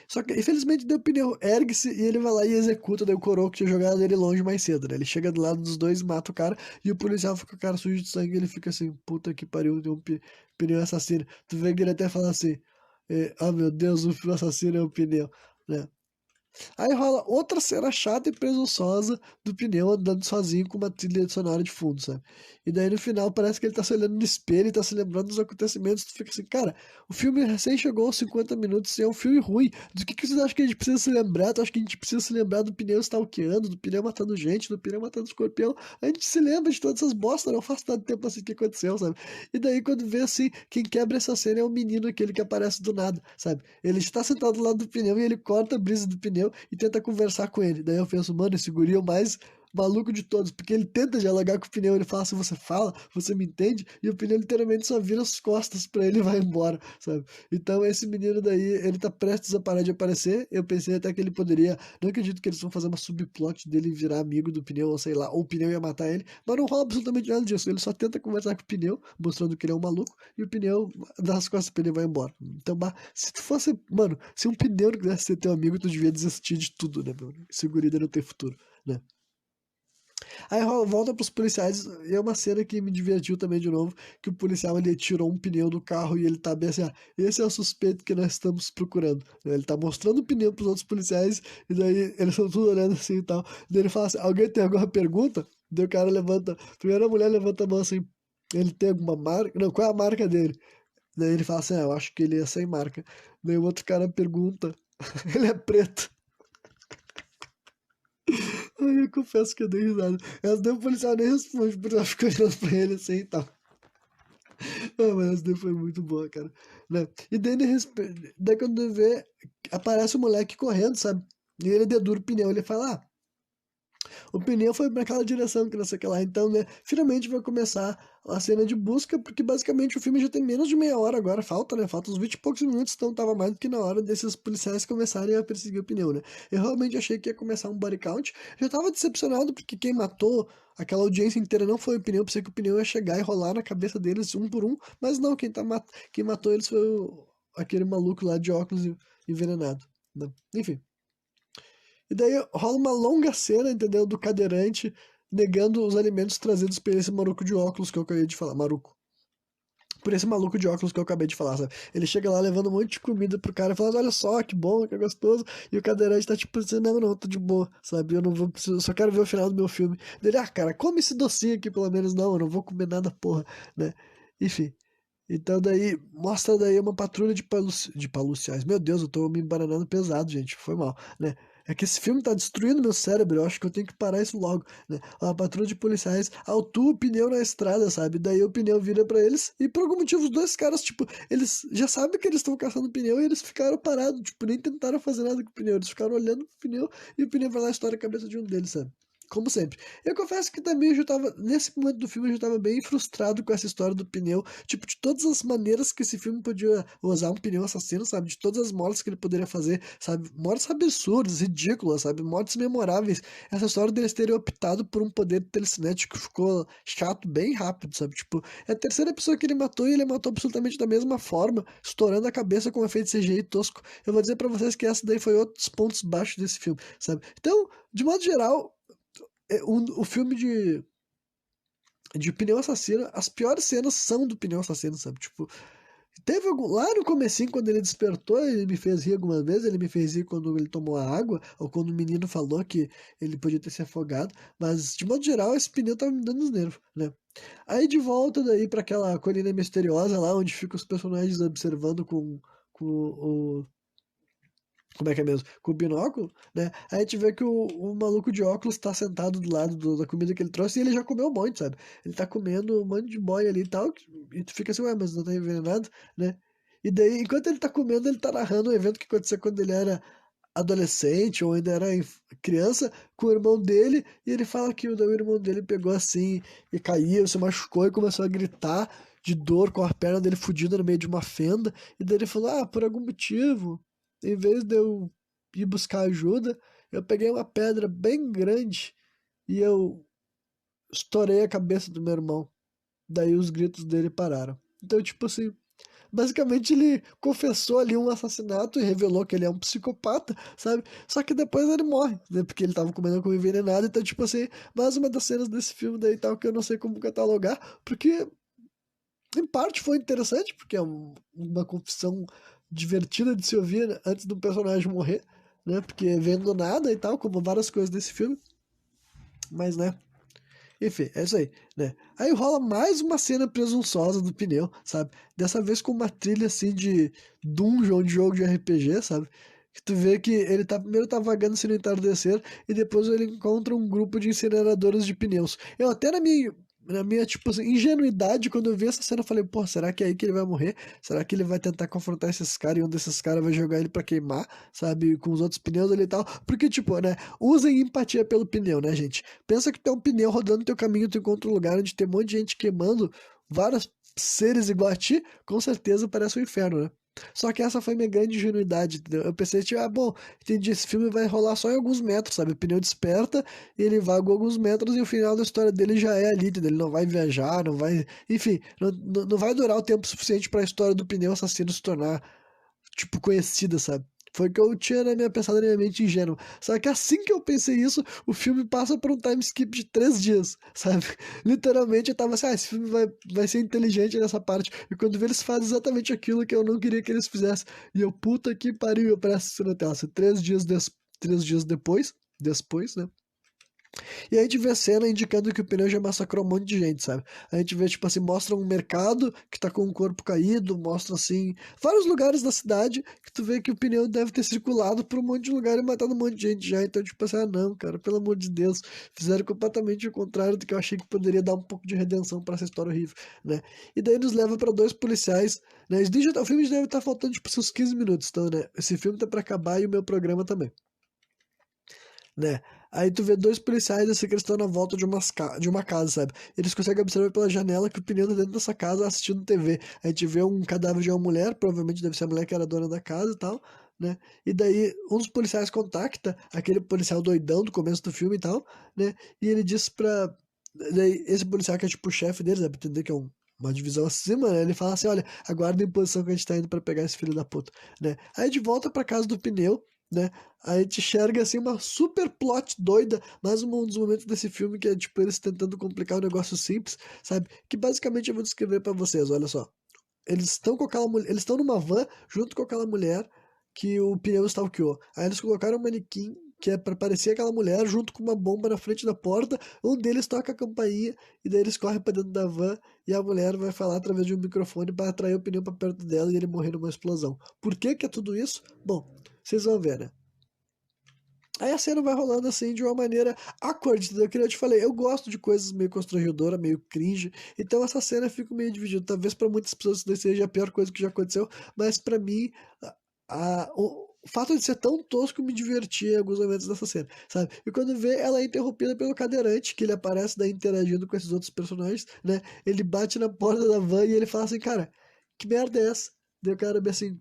Só que, infelizmente, deu pneu, ergue-se e ele vai lá e executa. Daí o coroa que tinha jogado ele longe mais cedo, né? Ele chega do lado dos dois, mata o cara e o policial fica com o cara sujo de sangue. Ele fica assim, puta que pariu, tem um pneu assassino. Tu vê que ele até fala assim, ah meu Deus, o assassino é o pneu, né? Aí rola outra cena chata e presunçosa do pneu andando sozinho com uma trilha sonora de fundo, sabe? E daí no final parece que ele tá se olhando no espelho e tá se lembrando dos acontecimentos. Tu fica assim, cara, o filme recém chegou aos 50 minutos e é um filme ruim. Do que vocês acham que a gente precisa se lembrar? Tu acha que a gente precisa se lembrar do pneu stalkeando, do pneu matando gente, do pneu matando escorpião? A gente se lembra de todas essas bostas, não faz tanto tempo assim que aconteceu, sabe? E daí quando vê assim, quem quebra essa cena é o menino aquele que aparece do nada, sabe? Ele está sentado do lado do pneu e ele corta a brisa do pneu e tenta conversar com ele. Daí eu penso, mano, esse guri é o mais maluco de todos, porque ele tenta dialogar com o pneu, ele fala assim, você fala, você me entende? E o pneu literalmente só vira as costas pra ele e vai embora, sabe? Então esse menino daí, ele tá prestes a parar de aparecer, eu pensei até que ele poderia, não acredito que eles vão fazer uma subplot dele virar amigo do pneu, ou sei lá, ou o pneu ia matar ele, mas não rola absolutamente nada disso, ele só tenta conversar com o pneu, mostrando que ele é um maluco, e o pneu dá as costas pro pneu e vai embora. Então, se tu fosse, mano, se um pneu não quisesse ser teu amigo, tu devia desistir de tudo, né, meu? Esse guri não tem futuro, né? Aí volta pros policiais, e é uma cena que me divertiu também de novo, que o policial ele tirou um pneu do carro e ele tá bem assim, ah, esse é o suspeito que nós estamos procurando. Ele tá mostrando o pneu pros outros policiais, e daí eles estão tudo olhando assim e tal. Daí ele fala assim, alguém tem alguma pergunta? Daí o cara levanta, primeiro a mulher levanta a mão assim, ele tem alguma marca? Não, qual é a marca dele? Daí ele fala assim, ah, eu acho que ele é sem marca. Daí o outro cara pergunta, ele é preto. Aí eu confesso que eu dei risada. Essa daí o policial nem responde, porque ela fica olhando pra ele assim e tal. Ah, mas essa daí foi muito boa, cara. Né? E daí, daí quando vê, aparece o moleque correndo, sabe? E ele dedura o pneu, ele fala, ah, o pneu foi para aquela direção que não sei o que lá. Então, né, finalmente vai começar a cena de busca, porque basicamente o filme já tem menos de meia hora agora, falta, né? Falta uns 20 e poucos minutos, então tava mais do que na hora desses policiais começarem a perseguir o pneu, né? Eu realmente achei que ia começar um body count. Já tava decepcionado porque quem matou aquela audiência inteira não foi o pneu, pensei que o pneu ia chegar e rolar na cabeça deles um por um, mas não, quem matou eles foi aquele maluco lá de óculos envenenado, né? Enfim. E daí rola uma longa cena, entendeu? Do cadeirante negando os alimentos trazidos por esse maluco de óculos que eu acabei de falar. Maluco. Por esse maluco de óculos que eu acabei de falar, sabe? Ele chega lá levando um monte de comida pro cara, falando, olha só, que bom, que gostoso. E o cadeirante tá tipo assim, não, não, tô de boa, sabe? Eu não vou, só quero ver o final do meu filme. Ele, ah, cara, come esse docinho aqui pelo menos. Não, eu não vou comer nada, porra, né? Enfim. Então daí, mostra daí uma patrulha de paluciais. Meu Deus, eu tô me embananando pesado, gente. Foi mal, né? É que esse filme tá destruindo meu cérebro. Eu acho que eu tenho que parar isso logo, né? A patrulha de policiais autua o pneu na estrada, sabe? Daí o pneu vira pra eles e por algum motivo os dois caras, tipo, eles já sabem que eles estão caçando o pneu e eles ficaram parados, tipo, nem tentaram fazer nada com o pneu. Eles ficaram olhando pro pneu e o pneu vai lá e estoura a cabeça de um deles, sabe? Como sempre. Eu confesso que também eu já tava, nesse momento do filme, eu já tava bem frustrado com essa história do pneu. Tipo, de todas as maneiras que esse filme podia usar um pneu assassino, sabe? De todas as mortes que ele poderia fazer, sabe? Mortes absurdas, ridículas, sabe? Mortes memoráveis. Essa história deles terem optado por um poder telecinético ficou chato bem rápido, sabe? Tipo, é a terceira pessoa que ele matou e ele matou absolutamente da mesma forma, estourando a cabeça com um efeito CGI tosco. Eu vou dizer pra vocês que essa daí foi outros pontos baixos desse filme, sabe? Então, de modo geral, o filme de Pneu Assassino, as piores cenas são do Pneu Assassino, sabe? Tipo, teve algum, lá no comecinho, quando ele despertou, ele me fez rir algumas vezes, ele me fez rir quando ele tomou a água, ou quando o menino falou que ele podia ter se afogado, mas de modo geral, esse pneu tava me dando os nervos, né? Aí de volta daí pra aquela colina misteriosa lá, onde ficam os personagens observando com como é que é mesmo? Com o binóculo, né? Aí a gente vê que o maluco de óculos tá sentado do lado da comida que ele trouxe e ele já comeu um monte, sabe? Ele tá comendo um monte de boia ali e tal, e tu fica assim, ué, mas não tá envenenado, né? E daí, enquanto ele tá comendo, ele tá narrando um evento que aconteceu quando ele era adolescente ou ainda era criança com o irmão dele, e ele fala que o irmão dele pegou assim e caiu, se machucou e começou a gritar de dor com a perna dele fodida no meio de uma fenda, e daí ele falou, por algum motivo, em vez de eu ir buscar ajuda, eu peguei uma pedra bem grande e eu estourei a cabeça do meu irmão. Daí os gritos dele pararam. Então, tipo assim, basicamente, ele confessou ali um assassinato e revelou que ele é um psicopata, sabe? Só que depois ele morre, né? Porque ele tava comendo com envenenado. Então, tipo assim, mais uma das cenas desse filme daí tal que eu não sei como catalogar, porque em parte foi interessante, porque é uma confissão divertida de se ouvir, né, antes do personagem morrer, né? Porque vendo nada e tal, como várias coisas desse filme, mas né. Enfim, é isso aí, né? Aí rola mais uma cena presunçosa do pneu, sabe? Dessa vez com uma trilha assim de dungeon de jogo de RPG, sabe? Que tu vê que ele tá primeiro tá vagando assim no entardecer e depois ele encontra um grupo de incineradoras de pneus. Eu até na minha tipo assim, ingenuidade, quando eu vi essa cena, eu falei, pô, será que é aí que ele vai morrer? Será que ele vai tentar confrontar esses caras e um desses caras vai jogar ele pra queimar, sabe? Com os outros pneus ali e tal? Porque, tipo, né? Usem empatia pelo pneu, né, gente? Pensa que tem um pneu rodando no teu caminho, tu encontra um lugar onde tem um monte de gente queimando, vários seres igual a ti, com certeza parece um inferno, né? Só que essa foi minha grande ingenuidade, entendeu? Eu pensei, tipo, bom, entendi, esse filme vai rolar só em alguns metros, sabe? O pneu desperta, ele vaga alguns metros e o final da história dele já é ali, entendeu? Ele não vai viajar, não vai. Enfim, não vai durar o tempo suficiente pra história do pneu assassino se tornar tipo, conhecida, sabe? Foi o que eu tinha na minha pensada na minha mente ingênua. Só que assim que eu pensei isso, o filme passa por um time skip de 3 dias, sabe? Literalmente eu tava assim, esse filme vai ser inteligente nessa parte. E quando vê, eles fazem exatamente aquilo que eu não queria que eles fizessem. E eu, puta que pariu, eu presto isso na tela. Assim, 3 dias depois, né? E a gente vê a cena indicando que o pneu já massacrou um monte de gente, sabe? A gente vê, tipo assim, mostra um mercado que tá com um corpo caído, mostra, assim, vários lugares da cidade que tu vê que o pneu deve ter circulado por um monte de lugar e matado um monte de gente já. Então, tipo assim, não, cara, pelo amor de Deus, fizeram completamente o contrário do que eu achei que poderia dar um pouco de redenção pra essa história horrível, né? E daí nos leva pra dois policiais, né? O filme deve estar faltando, tipo, seus 15 minutos, então, né? Esse filme tá pra acabar e o meu programa também, né? Aí tu vê dois policiais assim que eles estão na volta de uma casa, sabe? Eles conseguem observar pela janela que o pneu tá dentro dessa casa assistindo TV. A gente vê um cadáver de uma mulher, provavelmente deve ser a mulher que era dona da casa e tal, né? E daí um dos policiais contacta aquele policial doidão do começo do filme e tal, né? E ele diz pra. Daí, esse policial que é tipo o chefe deles, dá pra entender que é uma divisão acima, né? Ele fala assim: olha, aguarda em posição que a gente tá indo pra pegar esse filho da puta, né? Aí de volta pra casa do pneu, né? A gente enxerga assim uma super plot doida, mais um dos momentos desse filme que é tipo eles tentando complicar um negócio simples, sabe? Que basicamente eu vou descrever pra vocês, olha só. Eles estão com aquela mulher, eles estão numa van junto com aquela mulher que o pneu stalkeou. Aí eles colocaram um manequim que é pra parecer aquela mulher junto com uma bomba na frente da porta. Um deles toca a campainha e daí eles correm pra dentro da van e a mulher vai falar através de um microfone para atrair o pneu pra perto dela e ele morrer numa explosão. Por que que é tudo isso? Bom, vocês vão ver, né? Aí a cena vai rolando assim de uma maneira awkward, entendeu? Que eu te falei, eu gosto de coisas meio constrangedora, meio cringe, então essa cena eu fico meio dividido. Talvez pra muitas pessoas isso daí seja a pior coisa que já aconteceu, mas pra mim, o fato de ser tão tosco me divertia em alguns momentos dessa cena, sabe? E quando vê, ela é interrompida pelo cadeirante, que ele aparece daí interagindo com esses outros personagens, né? Ele bate na porta da van e ele fala assim, cara, que merda é essa? Daí o cara bem assim,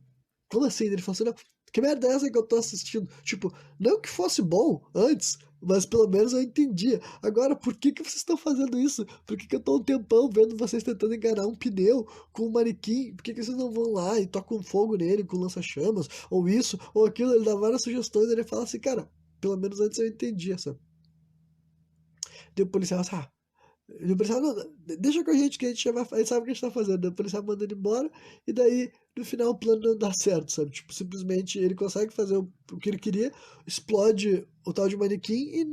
como assim? Ele falou assim, não, que merda é essa que eu tô assistindo? Tipo, não que fosse bom antes, mas pelo menos eu entendia. Agora, por que que vocês estão fazendo isso? Por que que eu tô um tempão vendo vocês tentando enganar um pneu com um manequim? Por que que vocês não vão lá e tocam fogo nele com lança-chamas? Ou isso, ou aquilo? Ele dá várias sugestões, ele fala assim, cara, pelo menos antes eu entendia, sabe? Daí o policial, ah, o policial, não, deixa com a gente que a gente já vai, a gente sabe o que a gente tá fazendo. Daí o policial manda ele embora, e daí, no final, o plano não dá certo, sabe? Tipo, simplesmente ele consegue fazer o que ele queria, explode o tal de manequim, e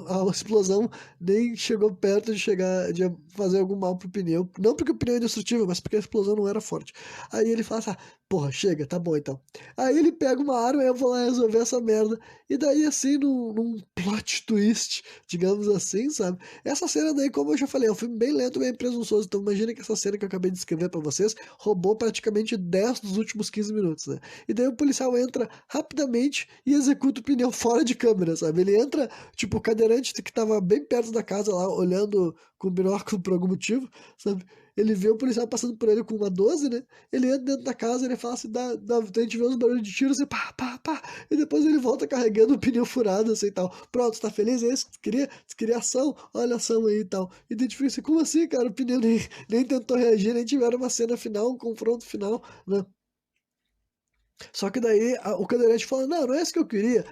a explosão nem chegou perto de chegar, de fazer algum mal pro pneu. Não porque o pneu é indestrutível, mas porque a explosão não era forte. Aí ele fala assim, ah, porra, chega, tá bom então. Aí ele pega uma arma e eu vou lá resolver essa merda. E daí, assim, num plot twist, digamos assim, sabe? Essa cena daí, como eu já falei, é um filme bem lento, bem presunçoso. Então imagina que essa cena que eu acabei de escrever pra vocês roubou praticamente 10 dos últimos 15 minutos, né? E daí o policial entra rapidamente e executa o pneu fora de câmera, sabe? Ele entra, tipo, o cadeirante que tava bem perto da casa lá, olhando com o binóculo por algum motivo, sabe? Ele vê o policial passando por ele com uma 12, né? Ele entra dentro da casa, ele fala assim, a gente vê uns barulhos de tiro, assim, pá, pá, pá. E depois ele volta carregando o pneu furado, assim, e tal. Pronto, tá feliz? É isso que tu queria? Tu queria ação? Olha a ação aí e tal. E daí fica assim, como assim, cara? O pneu nem tentou reagir, nem tiveram uma cena final, um confronto final, né? Só que daí o cadeirante fala, não, não é isso que eu queria,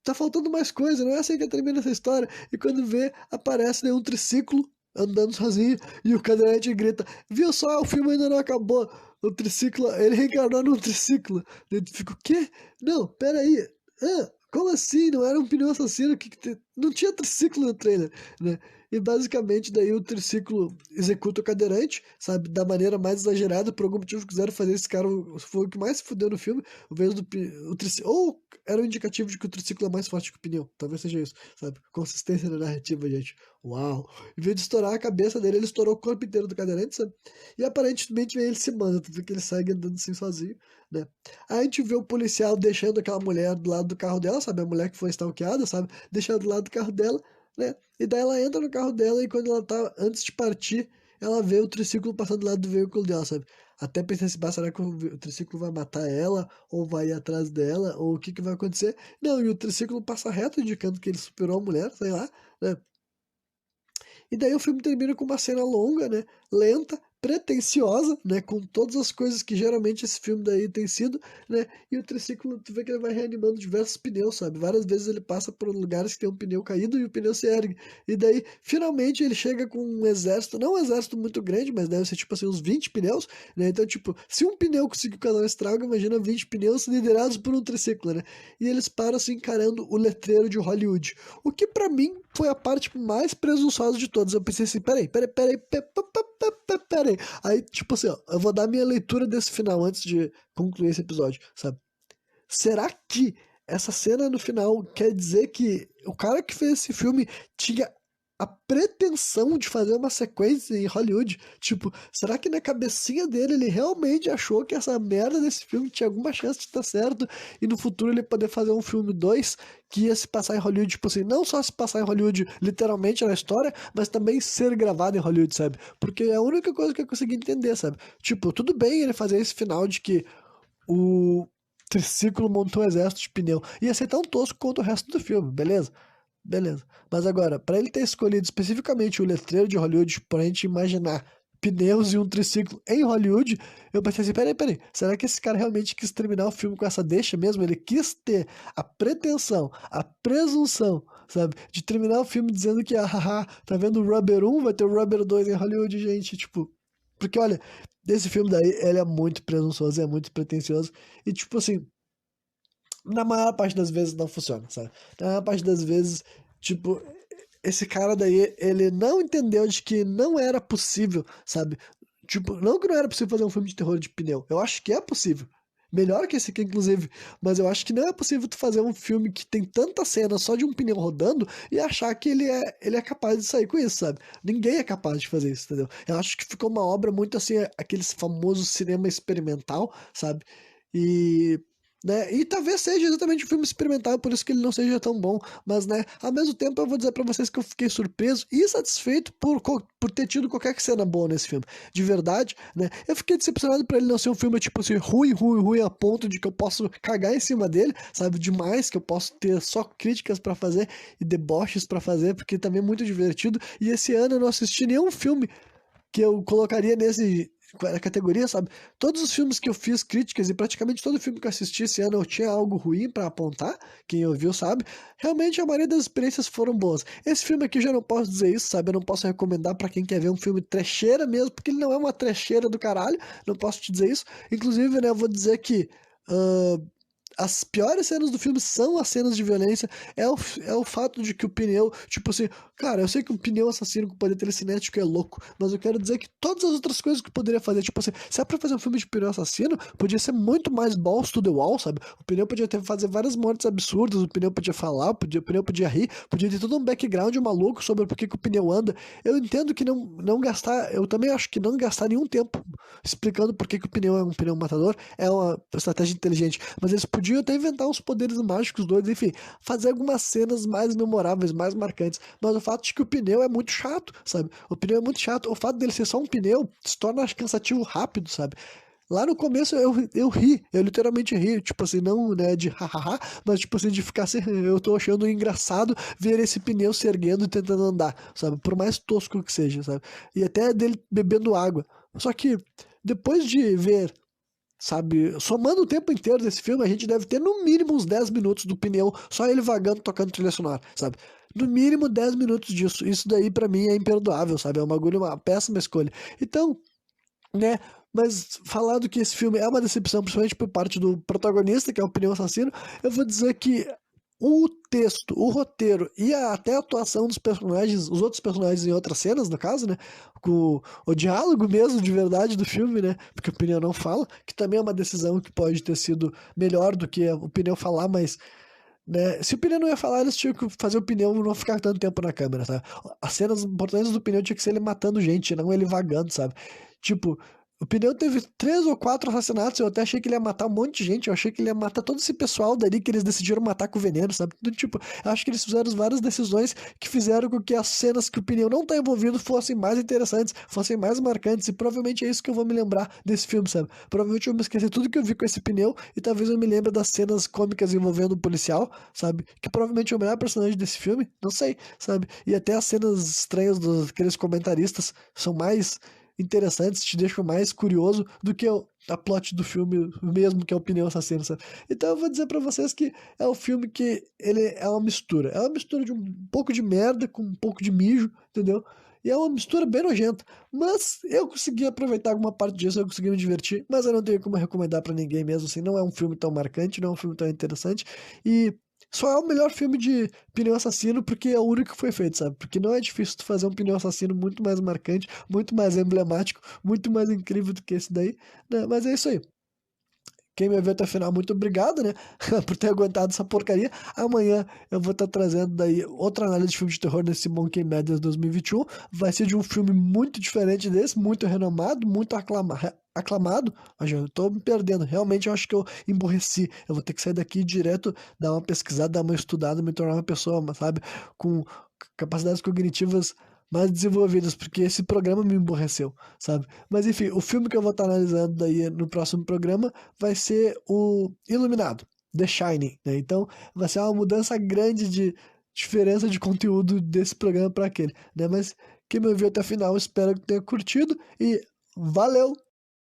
tá faltando mais coisa, não é assim que termina essa história. E quando vê, aparece daí um triciclo andando sozinho e o cadeirante grita, viu só, o filme ainda não acabou. O triciclo, ele reencarnou num triciclo. Daí tu fica, o quê? Não, peraí. Ah, como assim? Não era um pneu assassino? Não tinha triciclo no trailer, né? E basicamente daí o triciclo executa o cadeirante, sabe? Da maneira mais exagerada, por algum motivo quiseram fazer esse cara, foi o que mais se fudeu no filme, o vez do o triciclo, ou era um indicativo de que o triciclo é mais forte que o pneu, talvez seja isso, sabe? Consistência na narrativa, gente. Uau! Em vez de estourar a cabeça dele, ele estourou o corpo inteiro do cadeirante, sabe? E aparentemente ele se manda, tu vê que ele segue andando assim sozinho, né? Aí a gente vê o policial deixando aquela mulher do lado do carro dela, sabe? A mulher que foi stalkeada, sabe? Deixando do lado do carro dela, né? E daí ela entra no carro dela e quando ela tá antes de partir, ela vê o triciclo passando do lado do veículo dela, sabe? Até pensei assim, bah, será que o triciclo vai matar ela? Ou vai ir atrás dela? Ou o que que vai acontecer? Não, e o triciclo passa reto, indicando que ele superou a mulher, sei lá, né? E daí o filme termina com uma cena longa, né? Lenta, pretensiosa, né? Com todas as coisas que geralmente esse filme daí tem sido, né? E o triciclo, tu vê que ele vai reanimando diversos pneus, sabe? Várias vezes ele passa por lugares que tem um pneu caído e o pneu se ergue. E daí, finalmente, ele chega com um exército, não um exército muito grande, mas deve ser tipo assim, uns 20 pneus, né? Então, tipo, se um pneu conseguiu causar um estrago, imagina 20 pneus liderados por um triciclo, né? E eles param assim encarando o letreiro de Hollywood. O que pra mim foi a parte mais presunçosa de todas. Eu pensei assim, peraí. Aí, tipo assim, ó, eu vou dar minha leitura desse final antes de concluir esse episódio, sabe? Será que essa cena no final quer dizer que o cara que fez esse filme tinha a pretensão de fazer uma sequência em Hollywood? Tipo, será que na cabecinha dele ele realmente achou que essa merda desse filme tinha alguma chance de estar certo e no futuro ele poder fazer um filme 2 que ia se passar em Hollywood, tipo assim, não só se passar em Hollywood literalmente na história, mas também ser gravado em Hollywood, sabe? Porque é a única coisa que eu consegui entender, sabe? Tipo, tudo bem ele fazer esse final de que o triciclo montou um exército de pneu. Ia ser tão tosco quanto o resto do filme, beleza? Beleza. Mas agora, para ele ter escolhido especificamente o letreiro de Hollywood, pra gente imaginar pneus e um triciclo em Hollywood, eu pensei assim, peraí, será que esse cara realmente quis terminar o filme com essa deixa mesmo? Ele quis ter a pretensão, a presunção, sabe, de terminar o filme dizendo que, tá vendo o Rubber 1, vai ter o Rubber 2 em Hollywood, gente, tipo... Porque, olha, desse filme daí, ele é muito presunçoso, é muito pretensioso, e tipo assim, na maior parte das vezes não funciona, sabe? Na maior parte das vezes, tipo, esse cara daí, ele não entendeu de que não era possível, sabe? Tipo, não que não era possível fazer um filme de terror de pneu. Eu acho que é possível. Melhor que esse aqui, inclusive. Mas eu acho que não é possível tu fazer um filme que tem tanta cena só de um pneu rodando e achar que ele é capaz de sair com isso, sabe? Ninguém é capaz de fazer isso, entendeu? Eu acho que ficou uma obra muito assim, aquele famoso cinema experimental, sabe? E né? E talvez seja exatamente um filme experimental, por isso que ele não seja tão bom. Mas, né, ao mesmo tempo eu vou dizer pra vocês que eu fiquei surpreso e satisfeito por ter tido qualquer cena boa nesse filme. De verdade, né? Eu fiquei decepcionado pra ele não ser um filme, tipo assim, ruim, ruim, ruim, a ponto de que eu posso cagar em cima dele, sabe? Demais, que eu posso ter só críticas pra fazer e deboches pra fazer, porque também é muito divertido. E esse ano eu não assisti nenhum filme que eu colocaria nesse categoria, sabe? Todos os filmes que eu fiz críticas e praticamente todo filme que eu assisti esse ano eu tinha algo ruim pra apontar, quem ouviu sabe. Realmente a maioria das experiências foram boas. Esse filme aqui eu já não posso dizer isso, sabe? Eu não posso recomendar pra quem quer ver um filme trecheira mesmo, porque ele não é uma trecheira do caralho, não posso te dizer isso. Inclusive, né, eu vou dizer que as piores cenas do filme são as cenas de violência, é o fato de que o pneu, tipo assim, cara, eu sei que um pneu assassino com poder telecinético é louco, mas eu quero dizer que todas as outras coisas que eu poderia fazer, tipo assim, se é pra fazer um filme de pneu assassino, podia ser muito mais balls to the wall, sabe? O pneu podia fazer várias mortes absurdas, o pneu podia falar, o pneu podia rir, podia ter todo um background maluco sobre por que que o pneu anda. Eu entendo que não gastar, eu também acho que não gastar nenhum tempo explicando por que que o pneu é um pneu matador é uma estratégia inteligente, mas eles podiam até inventar uns poderes mágicos doidos, enfim, fazer algumas cenas mais memoráveis, mais marcantes, mas o fato de que o pneu é muito chato, sabe? O pneu é muito chato, o fato dele ser só um pneu se torna cansativo rápido, sabe? Lá no começo eu ri, eu literalmente ri, tipo assim, não, né, de hahaha, mas tipo assim, de ficar assim, eu tô achando engraçado ver esse pneu se erguendo e tentando andar, sabe? Por mais tosco que seja, sabe? E até dele bebendo água. Só que depois de ver, sabe, somando o tempo inteiro desse filme, a gente deve ter no mínimo uns 10 minutos do pneu, só ele vagando, tocando trilha sonora, sabe? No mínimo 10 minutos disso. Isso daí pra mim é imperdoável, sabe? É um bagulho, uma péssima escolha. Então, né? Mas falado que esse filme é uma decepção, principalmente por parte do protagonista, que é o pneu assassino, eu vou dizer que o texto, o roteiro e até a atuação dos personagens, os outros personagens em outras cenas, no caso, né? Com o diálogo mesmo de verdade do filme, né? Porque o pneu não fala, que também é uma decisão que pode ter sido melhor do que o pneu falar, mas né, se o pneu não ia falar, eles tinham que fazer o pneu não ficar tanto tempo na câmera, sabe? As cenas importantes do pneu tinha que ser ele matando gente, não ele vagando, sabe? Tipo, o pneu teve 3 ou 4 assassinatos, eu até achei que ele ia matar um monte de gente, eu achei que ele ia matar todo esse pessoal dali que eles decidiram matar com veneno, sabe? Do tipo, eu acho que eles fizeram várias decisões que fizeram com que as cenas que o pneu não tá envolvido fossem mais interessantes, fossem mais marcantes, e provavelmente é isso que eu vou me lembrar desse filme, sabe? Provavelmente eu vou me esquecer tudo que eu vi com esse pneu, e talvez eu me lembre das cenas cômicas envolvendo o policial, sabe? Que provavelmente é o melhor personagem desse filme, não sei, sabe? E até as cenas estranhas daqueles comentaristas são mais interessantes, te deixam mais curioso do que a plot do filme mesmo, que é o pneu assassino, sabe? Então eu vou dizer pra vocês que é um filme que ele é uma mistura de um pouco de merda com um pouco de mijo, entendeu? E é uma mistura bem nojenta, mas eu consegui aproveitar alguma parte disso, eu consegui me divertir, mas eu não tenho como recomendar pra ninguém mesmo, assim, não é um filme tão marcante, não é um filme tão interessante, e só é o melhor filme de pneu assassino porque é o único que foi feito, sabe? Porque não é difícil tu fazer um pneu assassino muito mais marcante, muito mais emblemático, muito mais incrível do que esse daí, né? Mas é isso aí. Quem me viu até o final, muito obrigado, né? Por ter aguentado essa porcaria. Amanhã eu vou estar trazendo daí outra análise de filme de terror nesse Monkey Madness 2021. Vai ser de um filme muito diferente desse, muito renomado, muito aclamado. Mas eu tô me perdendo. Realmente eu acho que eu emborreci. Eu vou ter que sair daqui direto, dar uma pesquisada, dar uma estudada, me tornar uma pessoa, sabe, com capacidades cognitivas mais desenvolvidas, porque esse programa me emborreceu, sabe? Mas enfim, o filme que eu vou estar analisando daí no próximo programa vai ser o Iluminado, The Shining, né? Então vai ser uma mudança grande de diferença de conteúdo desse programa para aquele, né? Mas quem me ouviu até o final, espero que tenha curtido e valeu!